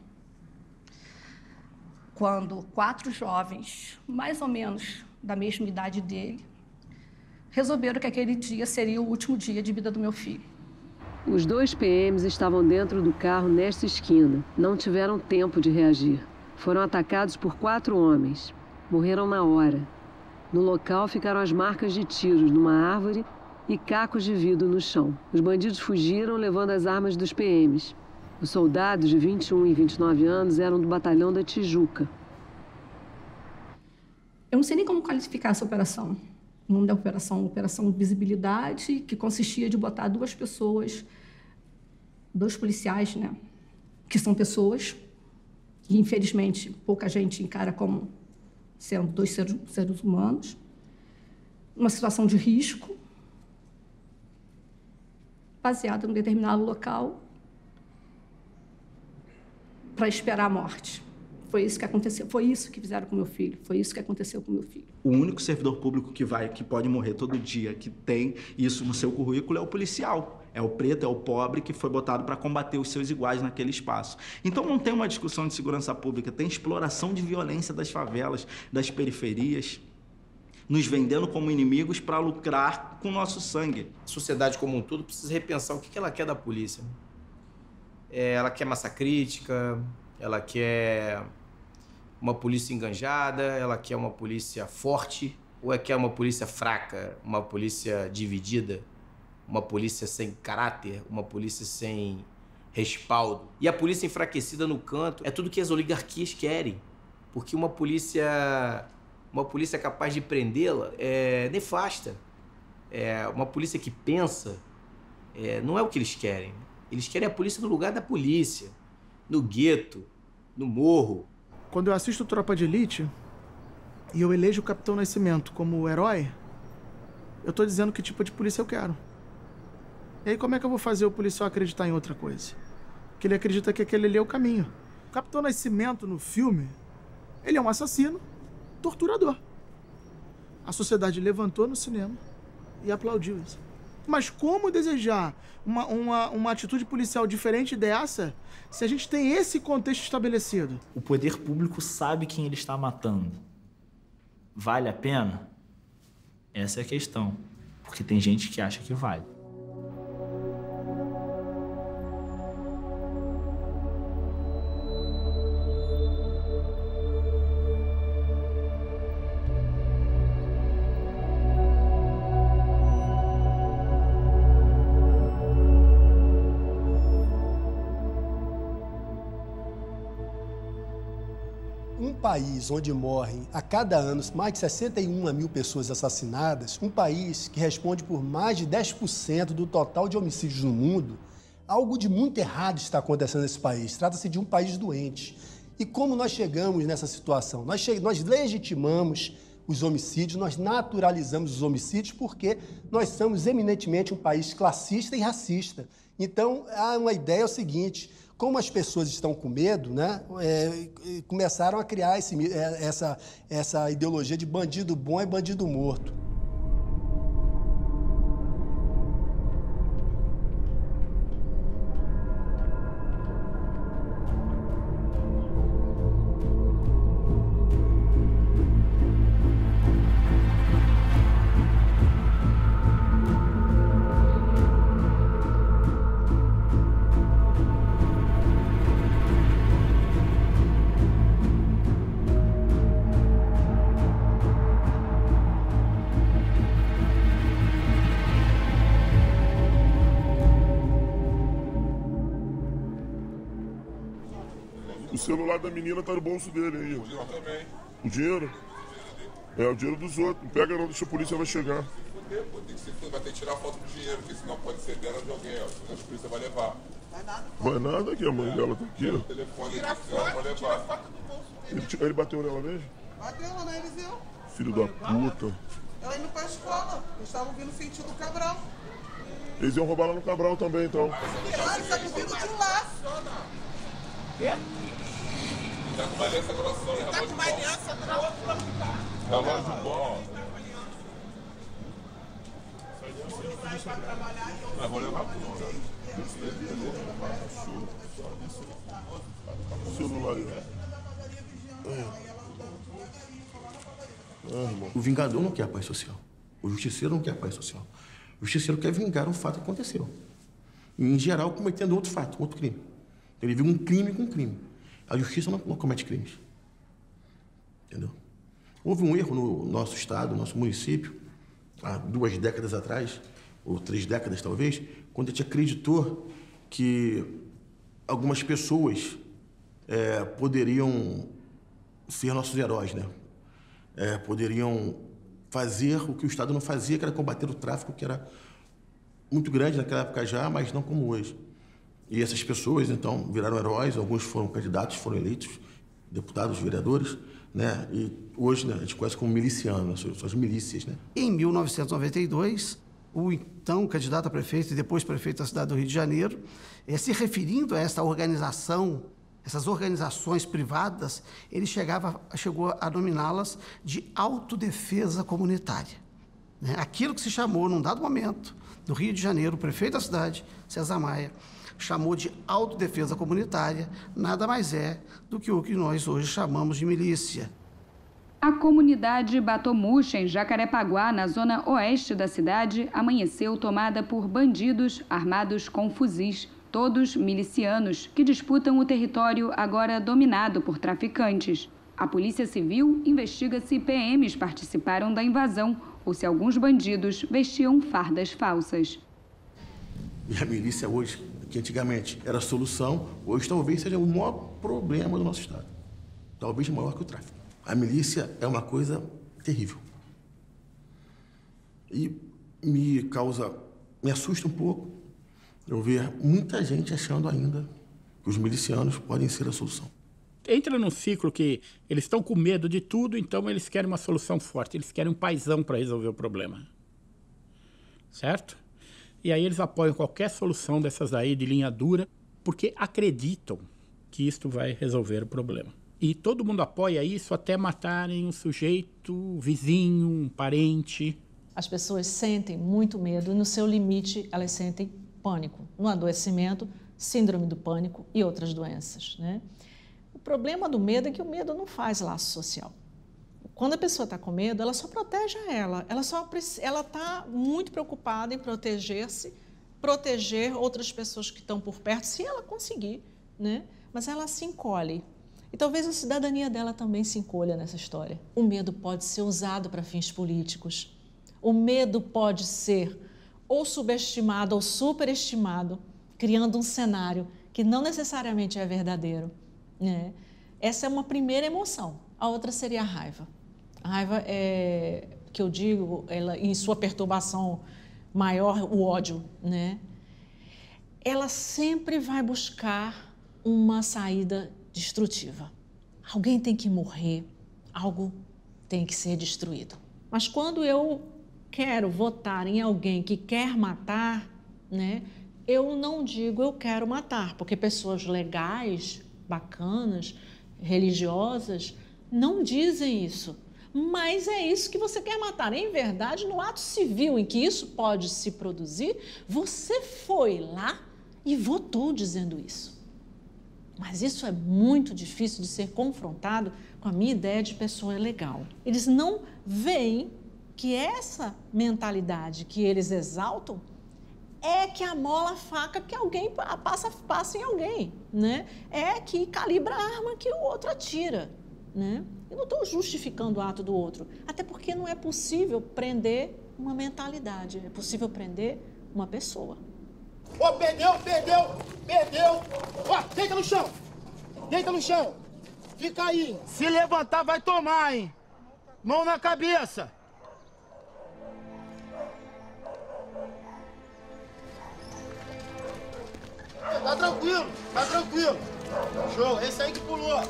Quando 4 jovens, mais ou menos da mesma idade dele, resolveram que aquele dia seria o último dia de vida do meu filho. Os 2 PMs estavam dentro do carro nesta esquina. Não tiveram tempo de reagir. Foram atacados por 4 homens. Morreram na hora. No local ficaram as marcas de tiros numa árvore e cacos de vidro no chão. Os bandidos fugiram levando as armas dos PMs. Os soldados de 21 e 29 anos eram do batalhão da Tijuca. Eu não sei nem como qualificar essa operação. O nome da Operação Visibilidade, que consistia de botar 2 pessoas, 2 policiais, que são pessoas, e infelizmente pouca gente encara como sendo 2 seres humanos, uma situação de risco, baseada num determinado local, para esperar a morte. Foi isso que aconteceu, foi isso que fizeram com meu filho, foi isso que aconteceu com meu filho. O único servidor público que pode morrer todo dia, que tem isso no seu currículo, é o policial. É o preto, é o pobre que foi botado para combater os seus iguais naquele espaço. Então não tem uma discussão de segurança pública, tem exploração de violência das favelas, das periferias, nos vendendo como inimigos para lucrar com o nosso sangue. A sociedade como um todo precisa repensar o que ela quer da polícia. Ela quer massa crítica, ela quer uma polícia enganjada, ela quer uma polícia forte, ou quer uma polícia fraca, uma polícia dividida, uma polícia sem caráter, uma polícia sem respaldo. E a polícia enfraquecida no canto é tudo que as oligarquias querem, porque uma polícia capaz de prendê-la é nefasta. Uma polícia que pensa não é o que eles querem. Eles querem a polícia no lugar da polícia, no gueto, no morro. Quando eu assisto Tropa de Elite e eu elejo o Capitão Nascimento como herói, eu tô dizendo que tipo de polícia eu quero. E aí como é que eu vou fazer o policial acreditar em outra coisa? Que ele acredita que aquele ali é o caminho. O Capitão Nascimento no filme, ele é um assassino, torturador. A sociedade levantou no cinema e aplaudiu isso. Mas como desejar uma atitude policial diferente dessa se a gente tem esse contexto estabelecido? O poder público sabe quem ele está matando. Vale a pena? Essa é a questão. Porque tem gente que acha que vale. País onde morrem a cada ano mais de 61 mil pessoas assassinadas, um país que responde por mais de 10% do total de homicídios no mundo, algo de muito errado está acontecendo nesse país. Trata-se de um país doente. E como nós chegamos nessa situação? Nós legitimamos os homicídios, nós naturalizamos os homicídios porque nós somos eminentemente um país classista e racista. Então, há uma ideia, é o seguinte: como as pessoas estão com medo, começaram a criar essa ideologia de bandido bom e bandido morto. celular da menina tá no bolso dele aí. O dinheiro também. O dinheiro? É o dinheiro dos outros. Não pega não, deixa a polícia vai chegar. Vai ter que tirar a foto do dinheiro, porque senão pode ser dela de alguém, ó. A polícia vai levar. Vai nada que a mãe dela tá aqui, ó. Tira foto do bolso. Ele bateu nela mesmo? Bateu lá na Eliseu. Filho da puta. Ela indo pra escola. Eles estavam vindo sentido Cabral. Eles iam roubar lá no Cabral também, então. Eles estavam vindo de lá. Tá com uma aliança grossinha, tá com uma aliança grossa. Relógio bom. Mas vou levar tudo. Celular aí. O vingador não quer paz social. O justiceiro não quer paz social. O justiceiro quer vingar um fato que aconteceu. E, em geral, cometendo outro fato, outro crime. Ele viu um crime com crime. A justiça não comete crimes. Entendeu? Houve um erro no nosso estado, no nosso município, há 2 décadas atrás, ou 3 décadas talvez, quando a gente acreditou que algumas pessoas poderiam ser nossos heróis, né? Poderiam fazer o que o Estado não fazia, que era combater o tráfico, que era muito grande naquela época já, mas não como hoje. E essas pessoas, então, viraram heróis, alguns foram candidatos, foram eleitos, deputados, vereadores, né? E hoje, né, a gente conhece como milicianos, suas milícias, né? Em 1992, o então candidato a prefeito e depois prefeito da cidade do Rio de Janeiro, se referindo a essa organização, essas organizações privadas, ele chegou a nominá-las de autodefesa comunitária. Né? Aquilo que se chamou, num dado momento, no Rio de Janeiro, o prefeito da cidade, César Maia, chamou de autodefesa comunitária, nada mais é do que o que nós hoje chamamos de milícia. A comunidade Batomuxa, em Jacarepaguá, na zona oeste da cidade, amanheceu tomada por bandidos armados com fuzis, todos milicianos, que disputam o território agora dominado por traficantes. A Polícia Civil investiga se PMs participaram da invasão ou se alguns bandidos vestiam fardas falsas. E a milícia hoje, que antigamente era a solução, hoje talvez seja o maior problema do nosso estado. Talvez maior que o tráfico. A milícia é uma coisa terrível. E me assusta um pouco eu ver muita gente achando ainda que os milicianos podem ser a solução. Entra num ciclo que eles estão com medo de tudo, então eles querem uma solução forte, eles querem um paizão para resolver o problema. Certo? E aí eles apoiam qualquer solução dessas aí de linha dura, porque acreditam que isto vai resolver o problema. E todo mundo apoia isso até matarem um sujeito, vizinho, um parente. As pessoas sentem muito medo e no seu limite elas sentem pânico. No adoecimento, síndrome do pânico e outras doenças, né? O problema do medo é que o medo não faz laço social. Quando a pessoa está com medo, ela só protege ela. Ela está muito preocupada em proteger-se, proteger outras pessoas que estão por perto, se ela conseguir, né? Mas ela se encolhe. E talvez a cidadania dela também se encolha nessa história. O medo pode ser usado para fins políticos. O medo pode ser ou subestimado ou superestimado, criando um cenário que não necessariamente é verdadeiro, né? Essa é uma primeira emoção. A outra seria a raiva. A raiva é, que eu digo, ela, em sua perturbação maior, o ódio, né? Ela sempre vai buscar uma saída destrutiva. Alguém tem que morrer, algo tem que ser destruído. Mas quando eu quero votar em alguém que quer matar, né, eu não digo eu quero matar, porque pessoas legais, bacanas, religiosas, não dizem isso. Mas é isso que você quer matar. Em verdade, no ato civil em que isso pode se produzir, você foi lá e votou dizendo isso. Mas isso é muito difícil de ser confrontado com a minha ideia de pessoa legal. Eles não veem que essa mentalidade que eles exaltam é que amola a faca que alguém passa em alguém, né? É que calibra a arma que o outro atira, né? Eu não estou justificando o ato do outro, até porque não é possível prender uma mentalidade, é possível prender uma pessoa. Perdeu! Ó, deita no chão! Deita no chão. Fica aí. Se levantar, vai tomar, hein? Mão na cabeça. Tá tranquilo, tá tranquilo. Show, esse aí que pulou.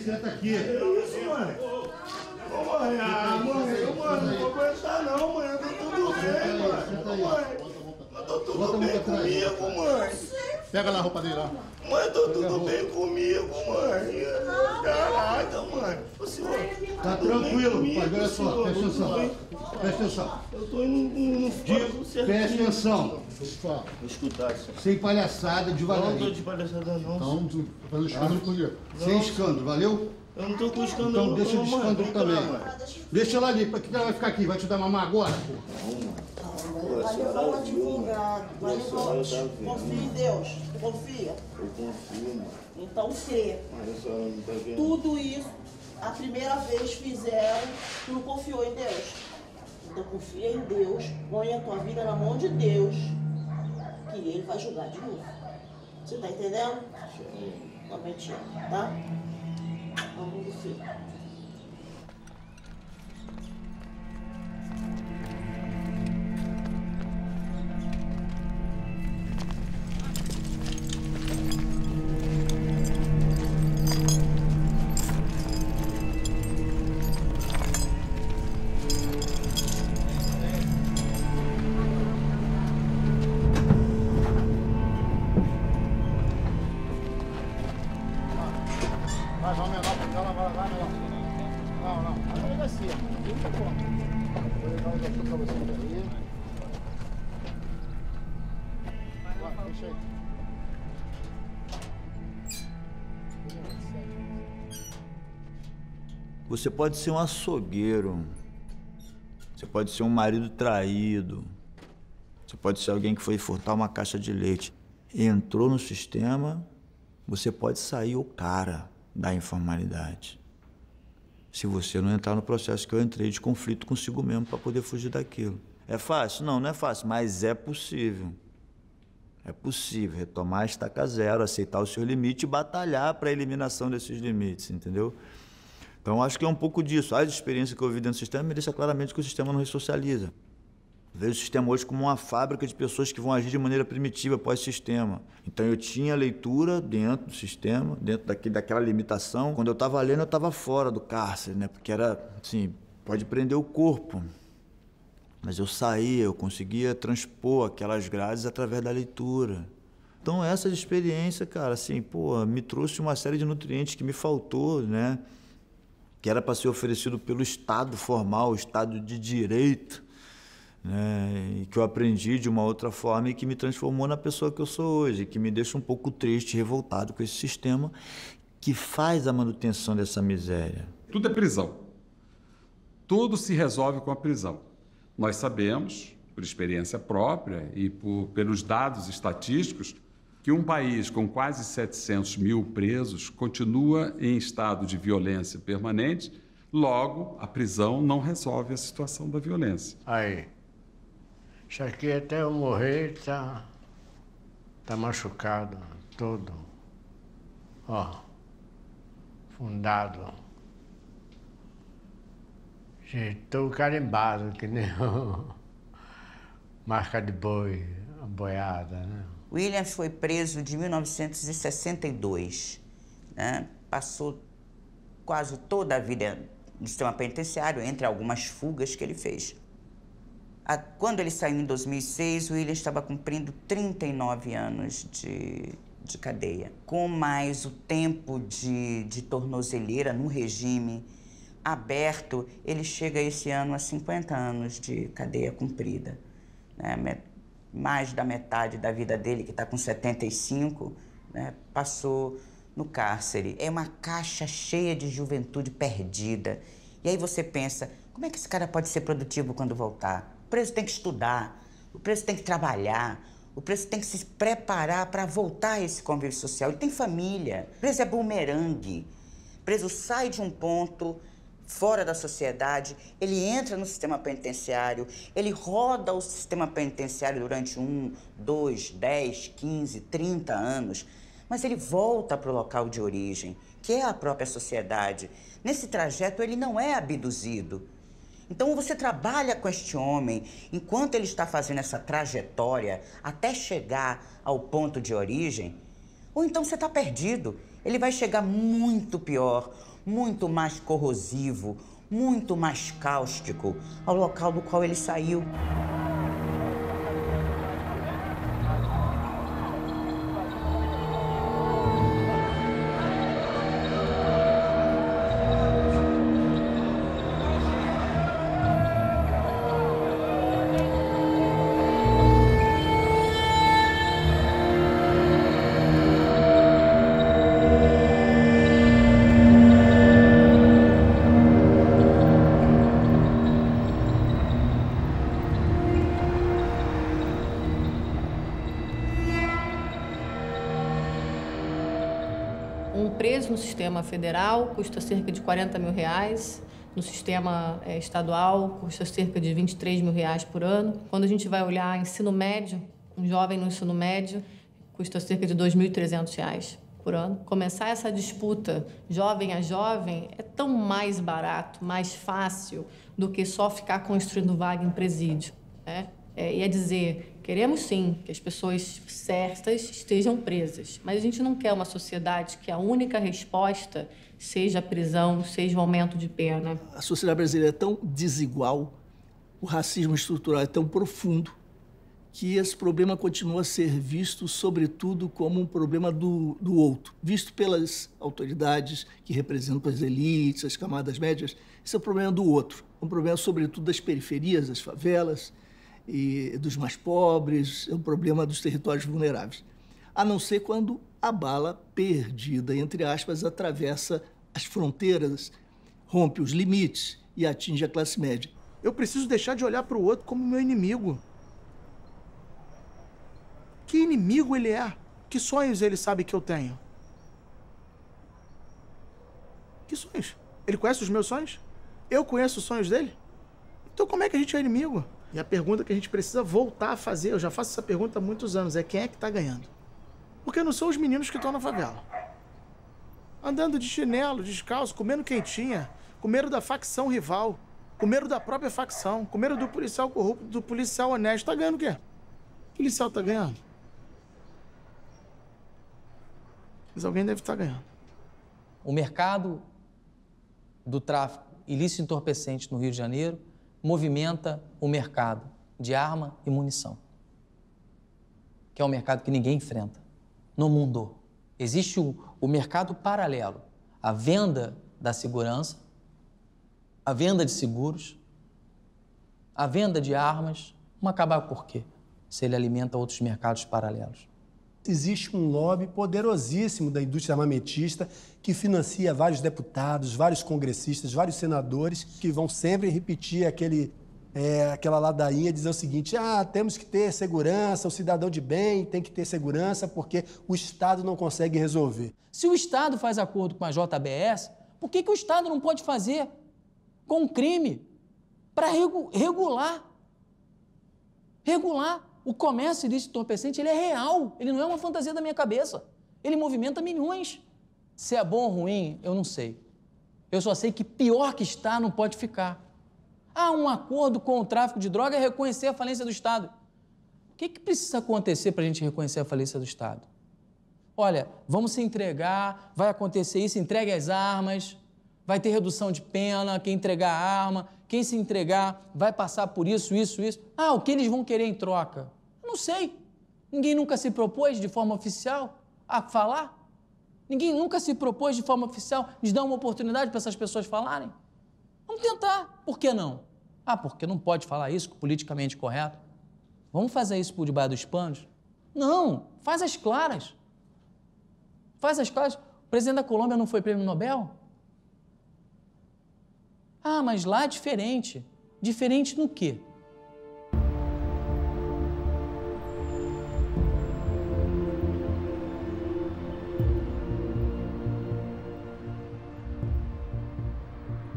Senta aqui. Que isso, mãe? Ô, mãe, mãe, não vou aguentar não, mãe. Eu tô tudo bem, mãe. Mãe, eu tô tudo bem comigo, mãe. Pega lá a roupa dele lá. Mãe, tô tudo bem comigo, mãe. Caraca, mãe. O senhor... Tá tranquilo, pai. Olha só, presta atenção. Presta atenção. Eu tô indo no foco certinho. Presta atenção. Vou escutar isso. Sem palhaçada, devagarinho. Não tô de palhaçada, não. Então, tu tá fazendo escândalo por quê? Sem escândalo, valeu? Eu não tô com escândalo. Então deixa de escândalo também. Deixa ela ali. Pra que ela vai ficar aqui? Vai te dar mamar agora, pô? Vai levar um advogado. Vai levar. Confia em Deus. Confia? Eu confio, mano. Então crê. Mas a senhora não tá vendo. Tudo isso, a primeira vez fizeram, tu não confiou em Deus. Então confia em Deus, põe a tua vida na mão de Deus, que Ele vai julgar de novo. Você tá entendendo? Também te amo, tá? Vamos do filho. Você pode ser um açougueiro, você pode ser um marido traído, você pode ser alguém que foi furtar uma caixa de leite. Entrou no sistema, você pode sair o cara da informalidade. Se você não entrar no processo que eu entrei de conflito consigo mesmo para poder fugir daquilo. É fácil? Não, não é fácil, mas é possível. É possível retomar a estaca zero, aceitar o seu limite e batalhar para a eliminação desses limites, entendeu? Então, acho que é um pouco disso. As experiências que eu vi dentro do sistema me deixam claramente que o sistema não ressocializa. Eu vejo o sistema hoje como uma fábrica de pessoas que vão agir de maneira primitiva pós-sistema. Então, eu tinha leitura dentro do sistema, dentro daquela limitação. Quando eu estava lendo, eu estava fora do cárcere, né? Porque era, assim, pode prender o corpo. Mas eu saía, eu conseguia transpor aquelas grades através da leitura. Então, essa experiência, cara, assim, pô, me trouxe uma série de nutrientes que me faltou, né? Que era para ser oferecido pelo Estado formal, o Estado de Direito, né? E que eu aprendi de uma outra forma e que me transformou na pessoa que eu sou hoje, que me deixa um pouco triste, revoltado com esse sistema que faz a manutenção dessa miséria. Tudo é prisão. Tudo se resolve com a prisão. Nós sabemos, por experiência própria e pelos dados estatísticos, que um país com quase 700 mil presos continua em estado de violência permanente, logo, a prisão não resolve a situação da violência. Aí, isso aqui até eu morrer tá machucado todo, ó, fundado. Estou carimbado, que nem marca de boi, a boiada, né? Williams foi preso de 1962, né? Passou quase toda a vida no sistema penitenciário, entre algumas fugas que ele fez. Quando ele saiu em 2006, o Williams estava cumprindo 39 anos de cadeia. Com mais o tempo de tornozeleira no regime aberto, ele chega esse ano a 50 anos de cadeia cumprida, né? Mais da metade da vida dele, que está com 75, né, passou no cárcere. É uma caixa cheia de juventude perdida. E aí você pensa, como é que esse cara pode ser produtivo quando voltar? O preso tem que estudar, o preso tem que trabalhar, o preso tem que se preparar para voltar a esse convívio social. Ele tem família. O preso é bumerangue. O preso sai de um ponto fora da sociedade, ele entra no sistema penitenciário, ele roda o sistema penitenciário durante 1, 2, 10, 15, 30 anos, mas ele volta para o local de origem, que é a própria sociedade. Nesse trajeto, ele não é abduzido. Então, você trabalha com este homem enquanto ele está fazendo essa trajetória até chegar ao ponto de origem, ou então você está perdido. Ele vai chegar muito pior, muito mais corrosivo, muito mais cáustico ao local do qual ele saiu. No sistema federal custa cerca de 40 mil reais, no sistema estadual custa cerca de 23 mil reais por ano. Quando a gente vai olhar ensino médio, um jovem no ensino médio custa cerca de 2.300 reais por ano. Começar essa disputa jovem a jovem é tão mais barato, mais fácil do que só ficar construindo vaga em presídio, né? E é dizer, queremos sim que as pessoas certas estejam presas, mas a gente não quer uma sociedade que a única resposta seja a prisão, seja o aumento de pena. A sociedade brasileira é tão desigual, o racismo estrutural é tão profundo, que esse problema continua a ser visto, sobretudo, como um problema do outro. Visto pelas autoridades que representam as elites, as camadas médias, esse é o problema do outro. É um problema, sobretudo, das periferias, das favelas, e dos mais pobres, é um problema dos territórios vulneráveis. A não ser quando a bala perdida, entre aspas, atravessa as fronteiras, rompe os limites e atinge a classe média. Eu preciso deixar de olhar para o outro como meu inimigo. Que inimigo ele é? Que sonhos ele sabe que eu tenho? Que sonhos? Ele conhece os meus sonhos? Eu conheço os sonhos dele? Então como é que a gente é inimigo? E a pergunta que a gente precisa voltar a fazer, eu já faço essa pergunta há muitos anos, é quem é que está ganhando? Porque não são os meninos que estão na favela. Andando de chinelo, descalço, comendo quentinha, comeram da facção rival, comeram da própria facção, comeram do policial corrupto, do policial honesto. Está ganhando o quê? O policial está ganhando? Mas alguém deve estar ganhando. O mercado do tráfico ilícito entorpecente no Rio de Janeiro movimenta o mercado de arma e munição, que é um mercado que ninguém enfrenta no mundo. Existe o mercado paralelo, a venda da segurança, a venda de seguros, a venda de armas. Vamos acabar por quê? Se ele alimenta outros mercados paralelos. Existe um lobby poderosíssimo da indústria armamentista que financia vários deputados, vários congressistas, vários senadores que vão sempre repetir aquela ladainha, dizer o seguinte: temos que ter segurança, o cidadão de bem tem que ter segurança porque o Estado não consegue resolver. Se o Estado faz acordo com a JBS, por que o Estado não pode fazer com o crime para regular? O comércio ilícito entorpecente, ele é real, ele não é uma fantasia da minha cabeça. Ele movimenta milhões. Se é bom ou ruim, eu não sei. Eu só sei que pior que está não pode ficar. Há um acordo com o tráfico de droga e reconhecer a falência do Estado. O que precisa acontecer para a gente reconhecer a falência do Estado? Olha, vamos se entregar, vai acontecer isso, entregue as armas, vai ter redução de pena, quem entregar a arma, quem se entregar vai passar por isso. Ah, o que eles vão querer em troca? Eu não sei. Ninguém nunca se propôs de forma oficial a falar. Ninguém nunca se propôs de forma oficial de dar uma oportunidade para essas pessoas falarem. Vamos tentar. Por que não? Ah, porque não pode falar isso politicamente correto. Vamos fazer isso por debaixo dos panos? Não, faz as claras. Faz as claras. O presidente da Colômbia não foi prêmio Nobel? Ah, mas lá é diferente. Diferente no quê?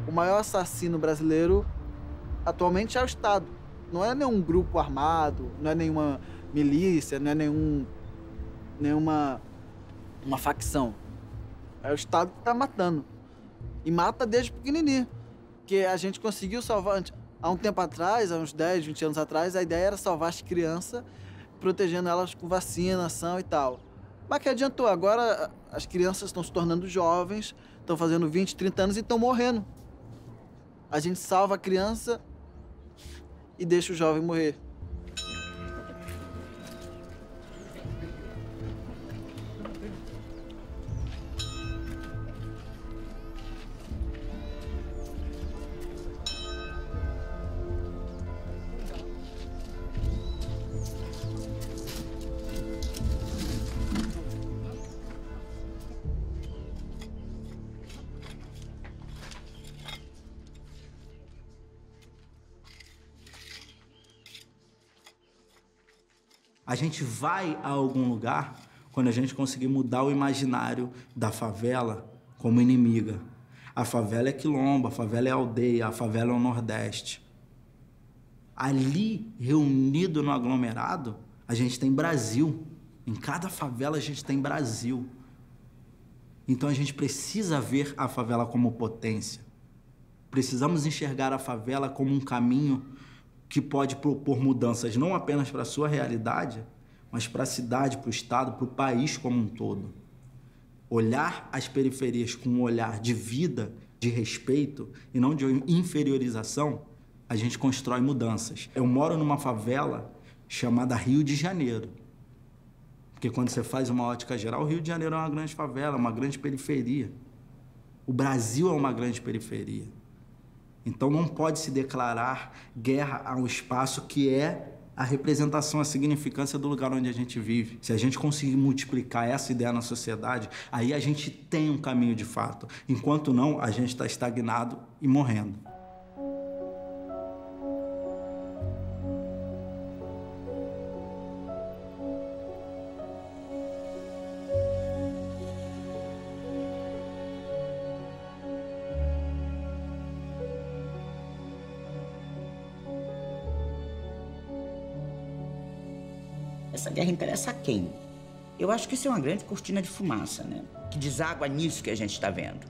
O maior assassino brasileiro atualmente é o Estado. Não é nenhum grupo armado, não é nenhuma milícia, não é nenhuma facção. É o Estado que está matando. E mata desde pequenininho. Porque a gente conseguiu salvar... Há um tempo atrás, há uns 10, 20 anos atrás, a ideia era salvar as crianças, protegendo elas com vacinação e tal. Mas que adiantou? Agora as crianças estão se tornando jovens, estão fazendo 20, 30 anos e estão morrendo. A gente salva a criança e deixa o jovem morrer. A gente vai a algum lugar quando a gente conseguir mudar o imaginário da favela como inimiga. A favela é quilombo, a favela é aldeia, a favela é o Nordeste. Ali, reunido no aglomerado, a gente tem Brasil. Em cada favela a gente tem Brasil. Então a gente precisa ver a favela como potência. Precisamos enxergar a favela como um caminho que pode propor mudanças não apenas para a sua realidade, mas para a cidade, para o estado, para o país como um todo. Olhar as periferias com um olhar de vida, de respeito e não de inferiorização, a gente constrói mudanças. Eu moro numa favela chamada Rio de Janeiro. Porque quando você faz uma ótica geral, o Rio de Janeiro é uma grande favela, uma grande periferia. O Brasil é uma grande periferia. Então não pode se declarar guerra a um espaço que é a representação, a significância do lugar onde a gente vive. Se a gente conseguir multiplicar essa ideia na sociedade, aí a gente tem um caminho de fato. Enquanto não, a gente está estagnado e morrendo. Essa guerra interessa a quem? Eu acho que isso é uma grande cortina de fumaça, né? Que deságua nisso que a gente está vendo.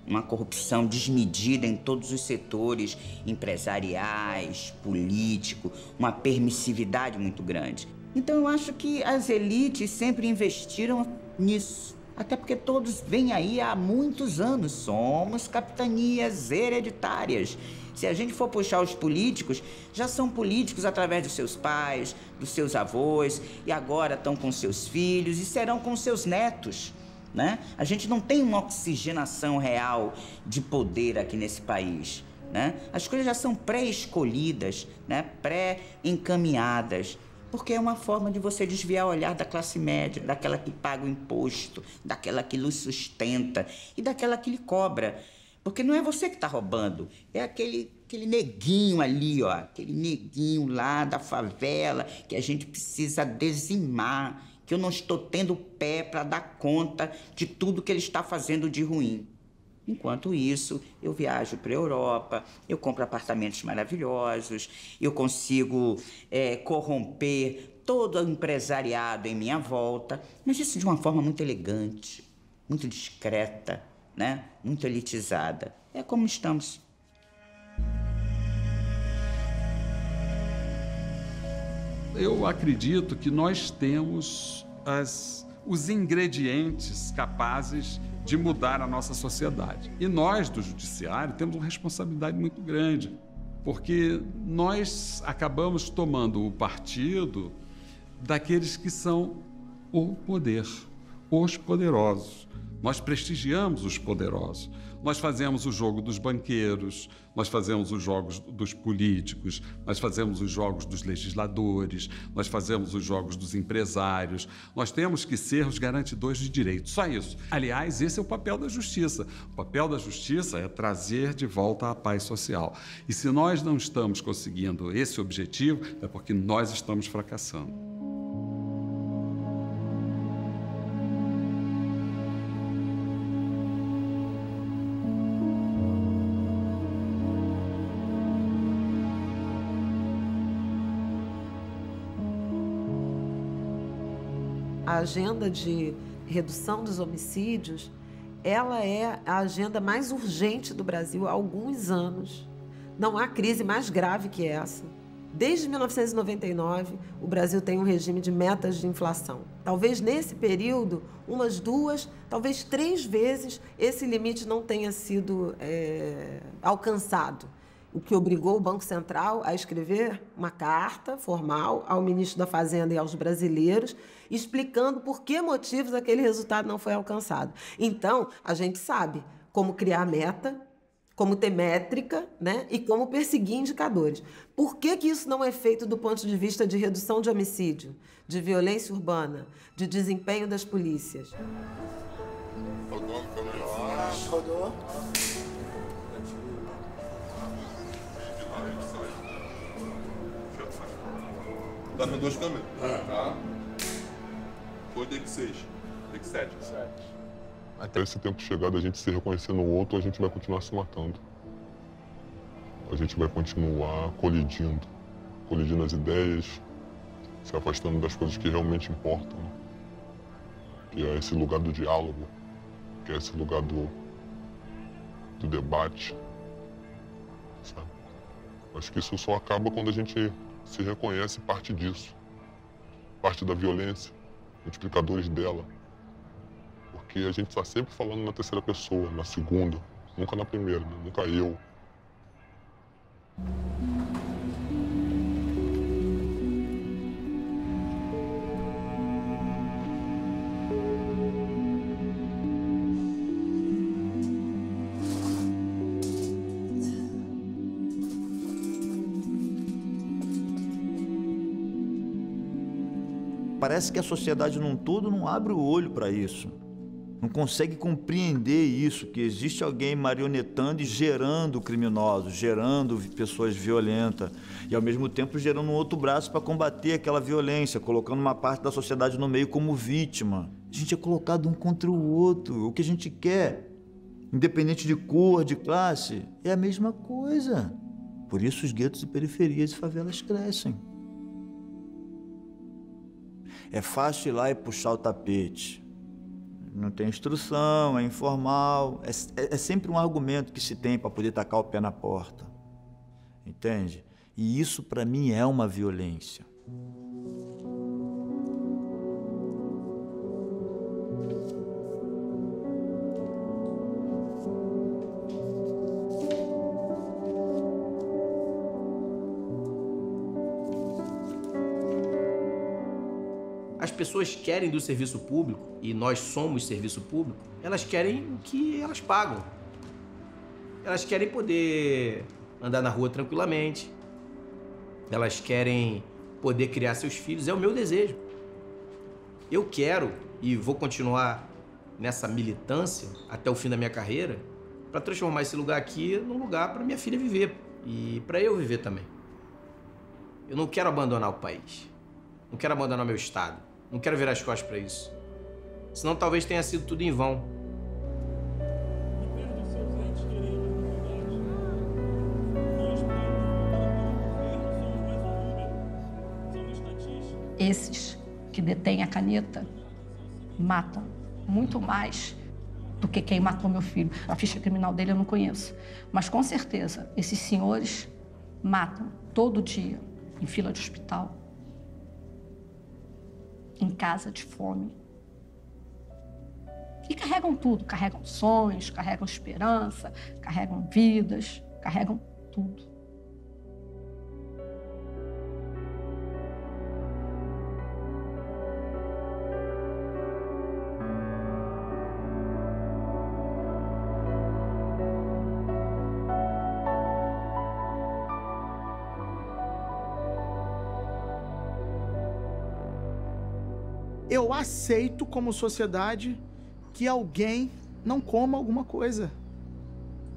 Uma corrupção desmedida em todos os setores empresariais, político, uma permissividade muito grande. Então eu acho que as elites sempre investiram nisso. Até porque todos vêm aí há muitos anos. Somos capitanias hereditárias. Se a gente for puxar os políticos, já são políticos através dos seus pais, dos seus avós, e agora estão com seus filhos e serão com seus netos, né? A gente não tem uma oxigenação real de poder aqui nesse país, né? As coisas já são pré-escolhidas, né? Pré-encaminhadas, porque é uma forma de você desviar o olhar da classe média, daquela que paga o imposto, daquela que lhe sustenta e daquela que lhe cobra. Porque não é você que está roubando, é aquele neguinho ali, ó, aquele neguinho lá da favela que a gente precisa dizimar, que eu não estou tendo pé para dar conta de tudo que ele está fazendo de ruim. Enquanto isso, eu viajo para a Europa, eu compro apartamentos maravilhosos, eu consigo corromper todo o empresariado em minha volta, mas isso de uma forma muito elegante, muito discreta, né? Muito elitizada. É como estamos. Eu acredito que nós temos os ingredientes capazes de mudar a nossa sociedade. E nós, do Judiciário, temos uma responsabilidade muito grande, porque nós acabamos tomando o partido daqueles que são o poder, os poderosos. Nós prestigiamos os poderosos. Nós fazemos o jogo dos banqueiros, nós fazemos os jogos dos políticos, nós fazemos os jogos dos legisladores, nós fazemos os jogos dos empresários. Nós temos que ser os garantidores de direitos, só isso. Aliás, esse é o papel da justiça. O papel da justiça é trazer de volta a paz social. E se nós não estamos conseguindo esse objetivo, é porque nós estamos fracassando. A agenda de redução dos homicídios, ela é a agenda mais urgente do Brasil há alguns anos. Não há crise mais grave que essa. Desde 1999, o Brasil tem um regime de metas de inflação. Talvez nesse período, umas 2, talvez 3 vezes, esse limite não tenha sido alcançado. O que obrigou o Banco Central a escrever uma carta formal ao ministro da Fazenda e aos brasileiros, explicando por que motivos aquele resultado não foi alcançado. Então, a gente sabe como criar meta, como ter métrica, né, e como perseguir indicadores. Por que isso não é feito do ponto de vista de redução de homicídio, de violência urbana, de desempenho das polícias? Rodou. Tá no 2 também. Tá. Foi take 6. Take 7. Até esse tempo chegar da gente se reconhecer no outro, a gente vai continuar se matando. A gente vai continuar colidindo as ideias, se afastando das coisas que realmente importam. Que é esse lugar do diálogo, que é esse lugar do debate. Sabe? Acho que isso só acaba quando a gente se reconhece parte disso, parte da violência, multiplicadores dela. Porque a gente está sempre falando na terceira pessoa, na segunda, nunca na primeira, né? Nunca eu. Parece que a sociedade num todo não abre o olho para isso. Não consegue compreender isso, que existe alguém marionetando e gerando criminosos, gerando pessoas violentas e, ao mesmo tempo, gerando um outro braço para combater aquela violência, colocando uma parte da sociedade no meio como vítima. A gente é colocado um contra o outro. O que a gente quer, independente de cor, de classe, é a mesma coisa. Por isso os guetos e periferias e favelas crescem. É fácil ir lá e puxar o tapete. Não tem instrução, é informal. É sempre um argumento que se tem para poder tacar o pé na porta. Entende? E isso, para mim, é uma violência. As pessoas querem do serviço público, e nós somos serviço público, elas querem o que elas pagam. Elas querem poder andar na rua tranquilamente. Elas querem poder criar seus filhos. É o meu desejo. Eu quero, e vou continuar nessa militância até o fim da minha carreira, para transformar esse lugar aqui num lugar para minha filha viver. E para eu viver também. Eu não quero abandonar o país. Não quero abandonar o meu estado. Não quero virar as costas para isso. Senão talvez tenha sido tudo em vão. Esses que detêm a caneta matam muito mais do que quem matou meu filho. A ficha criminal dele eu não conheço. Mas com certeza, esses senhores matam todo dia em fila de hospital. em casa de fome. E carregam tudo, carregam sonhos, carregam esperança, carregam vidas, carregam tudo. Eu aceito como sociedade que alguém não coma alguma coisa.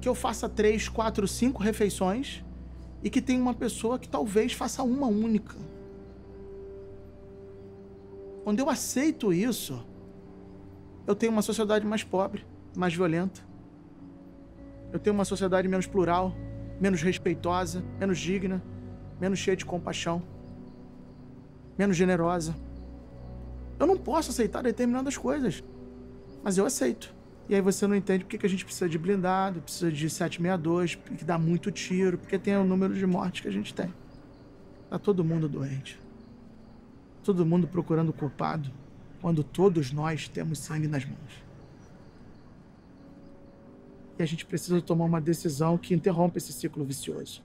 Que eu faça 3, 4, 5 refeições e que tenha uma pessoa que talvez faça uma única. Quando eu aceito isso, eu tenho uma sociedade mais pobre, mais violenta. Eu tenho uma sociedade menos plural, menos respeitosa, menos digna, menos cheia de compaixão, menos generosa. Eu não posso aceitar determinadas coisas, mas eu aceito. E aí você não entende porque que a gente precisa de blindado, precisa de 762, porque dá muito tiro, porque tem o número de mortes que a gente tem. Tá todo mundo doente. Todo mundo procurando o culpado, quando todos nós temos sangue nas mãos. E a gente precisa tomar uma decisão que interrompa esse ciclo vicioso.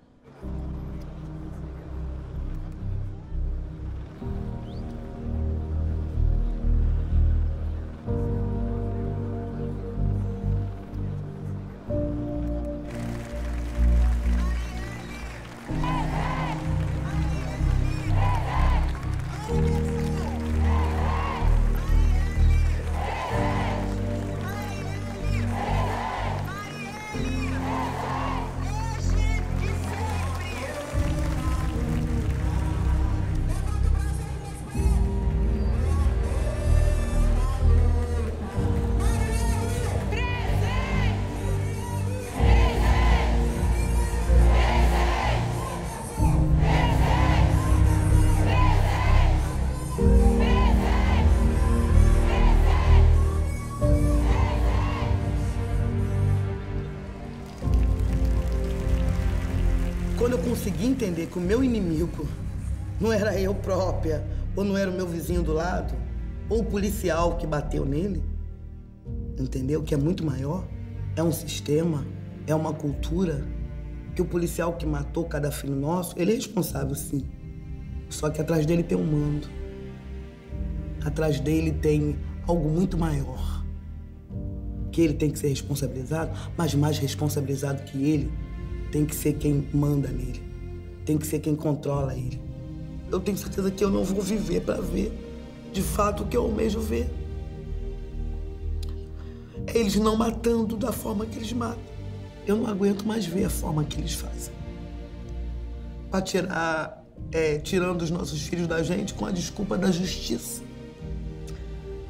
Quando eu consegui entender que o meu inimigo não era eu própria, ou não era o meu vizinho do lado, ou o policial que bateu nele, entendeu? Que é muito maior, é um sistema, é uma cultura, que o policial que matou cada filho nosso, ele é responsável, sim. Só que atrás dele tem um mando. Atrás dele tem algo muito maior. Que ele tem que ser responsabilizado, mas mais responsabilizado que ele, tem que ser quem manda nele. Tem que ser quem controla ele. Eu tenho certeza que eu não vou viver para ver, de fato, o que eu almejo ver. É eles não matando da forma que eles matam. Eu não aguento mais ver a forma que eles fazem. Para tirar, tirando os nossos filhos da gente com a desculpa da justiça.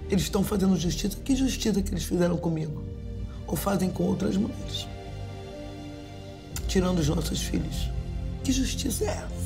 Eles estão fazendo justiça. Que justiça que eles fizeram comigo? Ou fazem com outras mulheres? Tirando os nossos filhos. Que justiça é essa?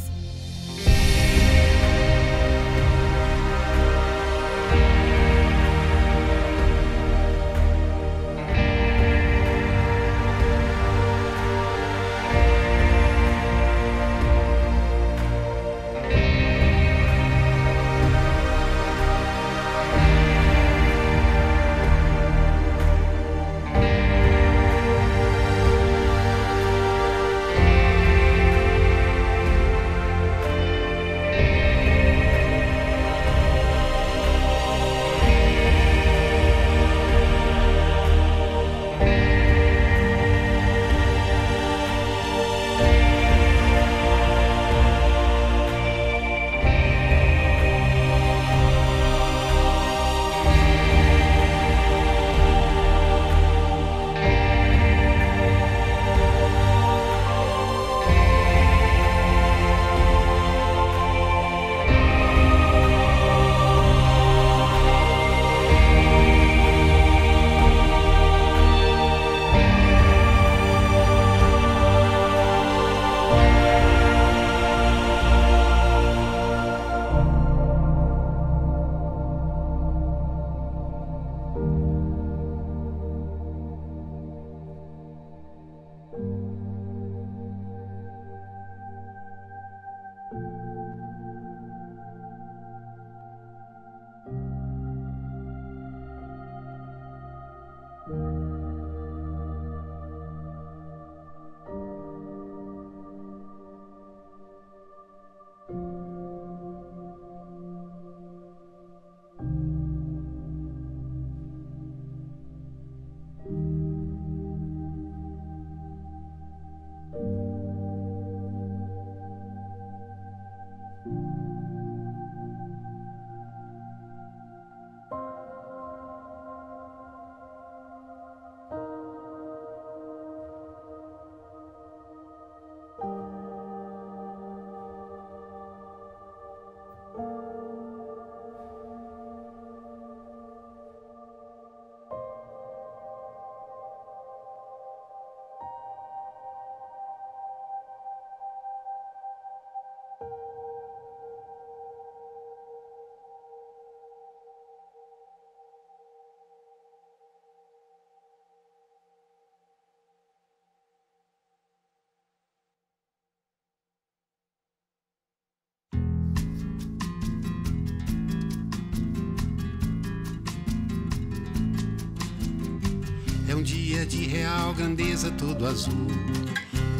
dia de real grandeza, todo azul.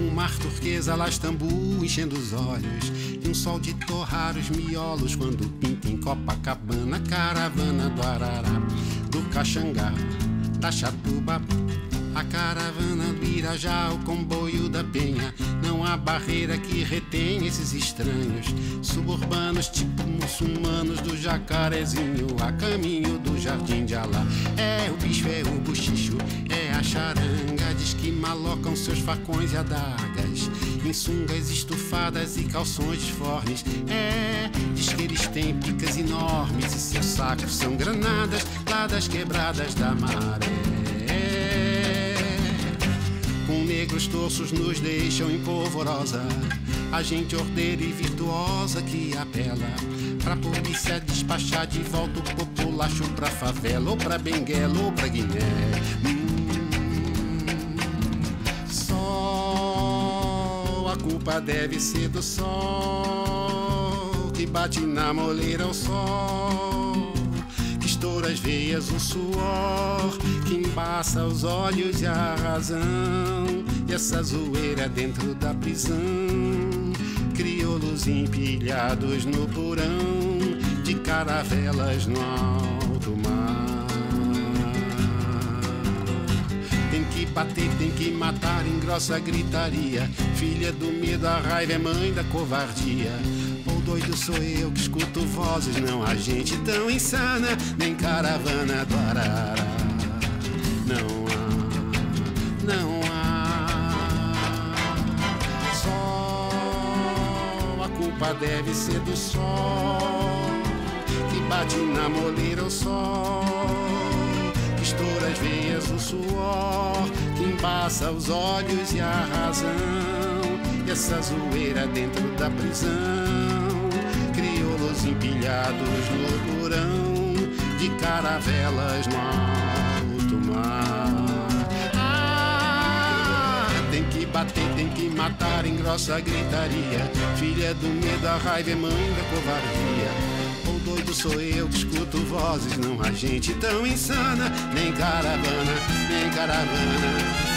Um mar turquesa lá Istambul enchendo os olhos, e um sol de torrar os miolos quando pinta em Copacabana, caravana do Arará, do Caxangá, da Chatuba, a caravana do Irajá, o comboio da Penha. Não há barreira que retém esses estranhos suburbanos, tipo muçulmanos do Jacarezinho, a caminho do Jardim de Alá. É o bicho, é o buchicho, é a charanga, diz que malocam seus facões e adagas em sungas estufadas e calções disformes. É, diz que eles têm picas enormes e seus sacos são granadas lá das quebradas da maré. Com negros torços nos deixam em polvorosa, a gente ordeira e virtuosa que apela pra polícia despachar de volta o populacho pra favela, ou pra Benguela, ou pra Guiné. Sol, a culpa deve ser do sol que bate na moleira, o sol que estoura as veias, o suor que embaça os olhos e a razão. E essa zoeira dentro da prisão, crioulos empilhados no porão de caravelas no alto mar. Tem que bater, tem que matar em grossa gritaria. Filha do medo, a raiva é mãe da covardia. Ou doido sou eu que escuto vozes, não há gente tão insana, nem caravana do Arará. Não há, não há. Sol, a culpa deve ser do sol que bate na moleira, o sol que estoura as veias, o suor que embaça os olhos e a razão. E essa zoeira dentro da prisão, crioulos empilhados no porão de caravelas no alto mar. Ah, tem que bater, tem que matar em grossa gritaria. Filha do medo, a raiva é mãe da covardia. Ou doido sou eu que escuto vozes, não há gente tão insana, nem caravana, nem caravana.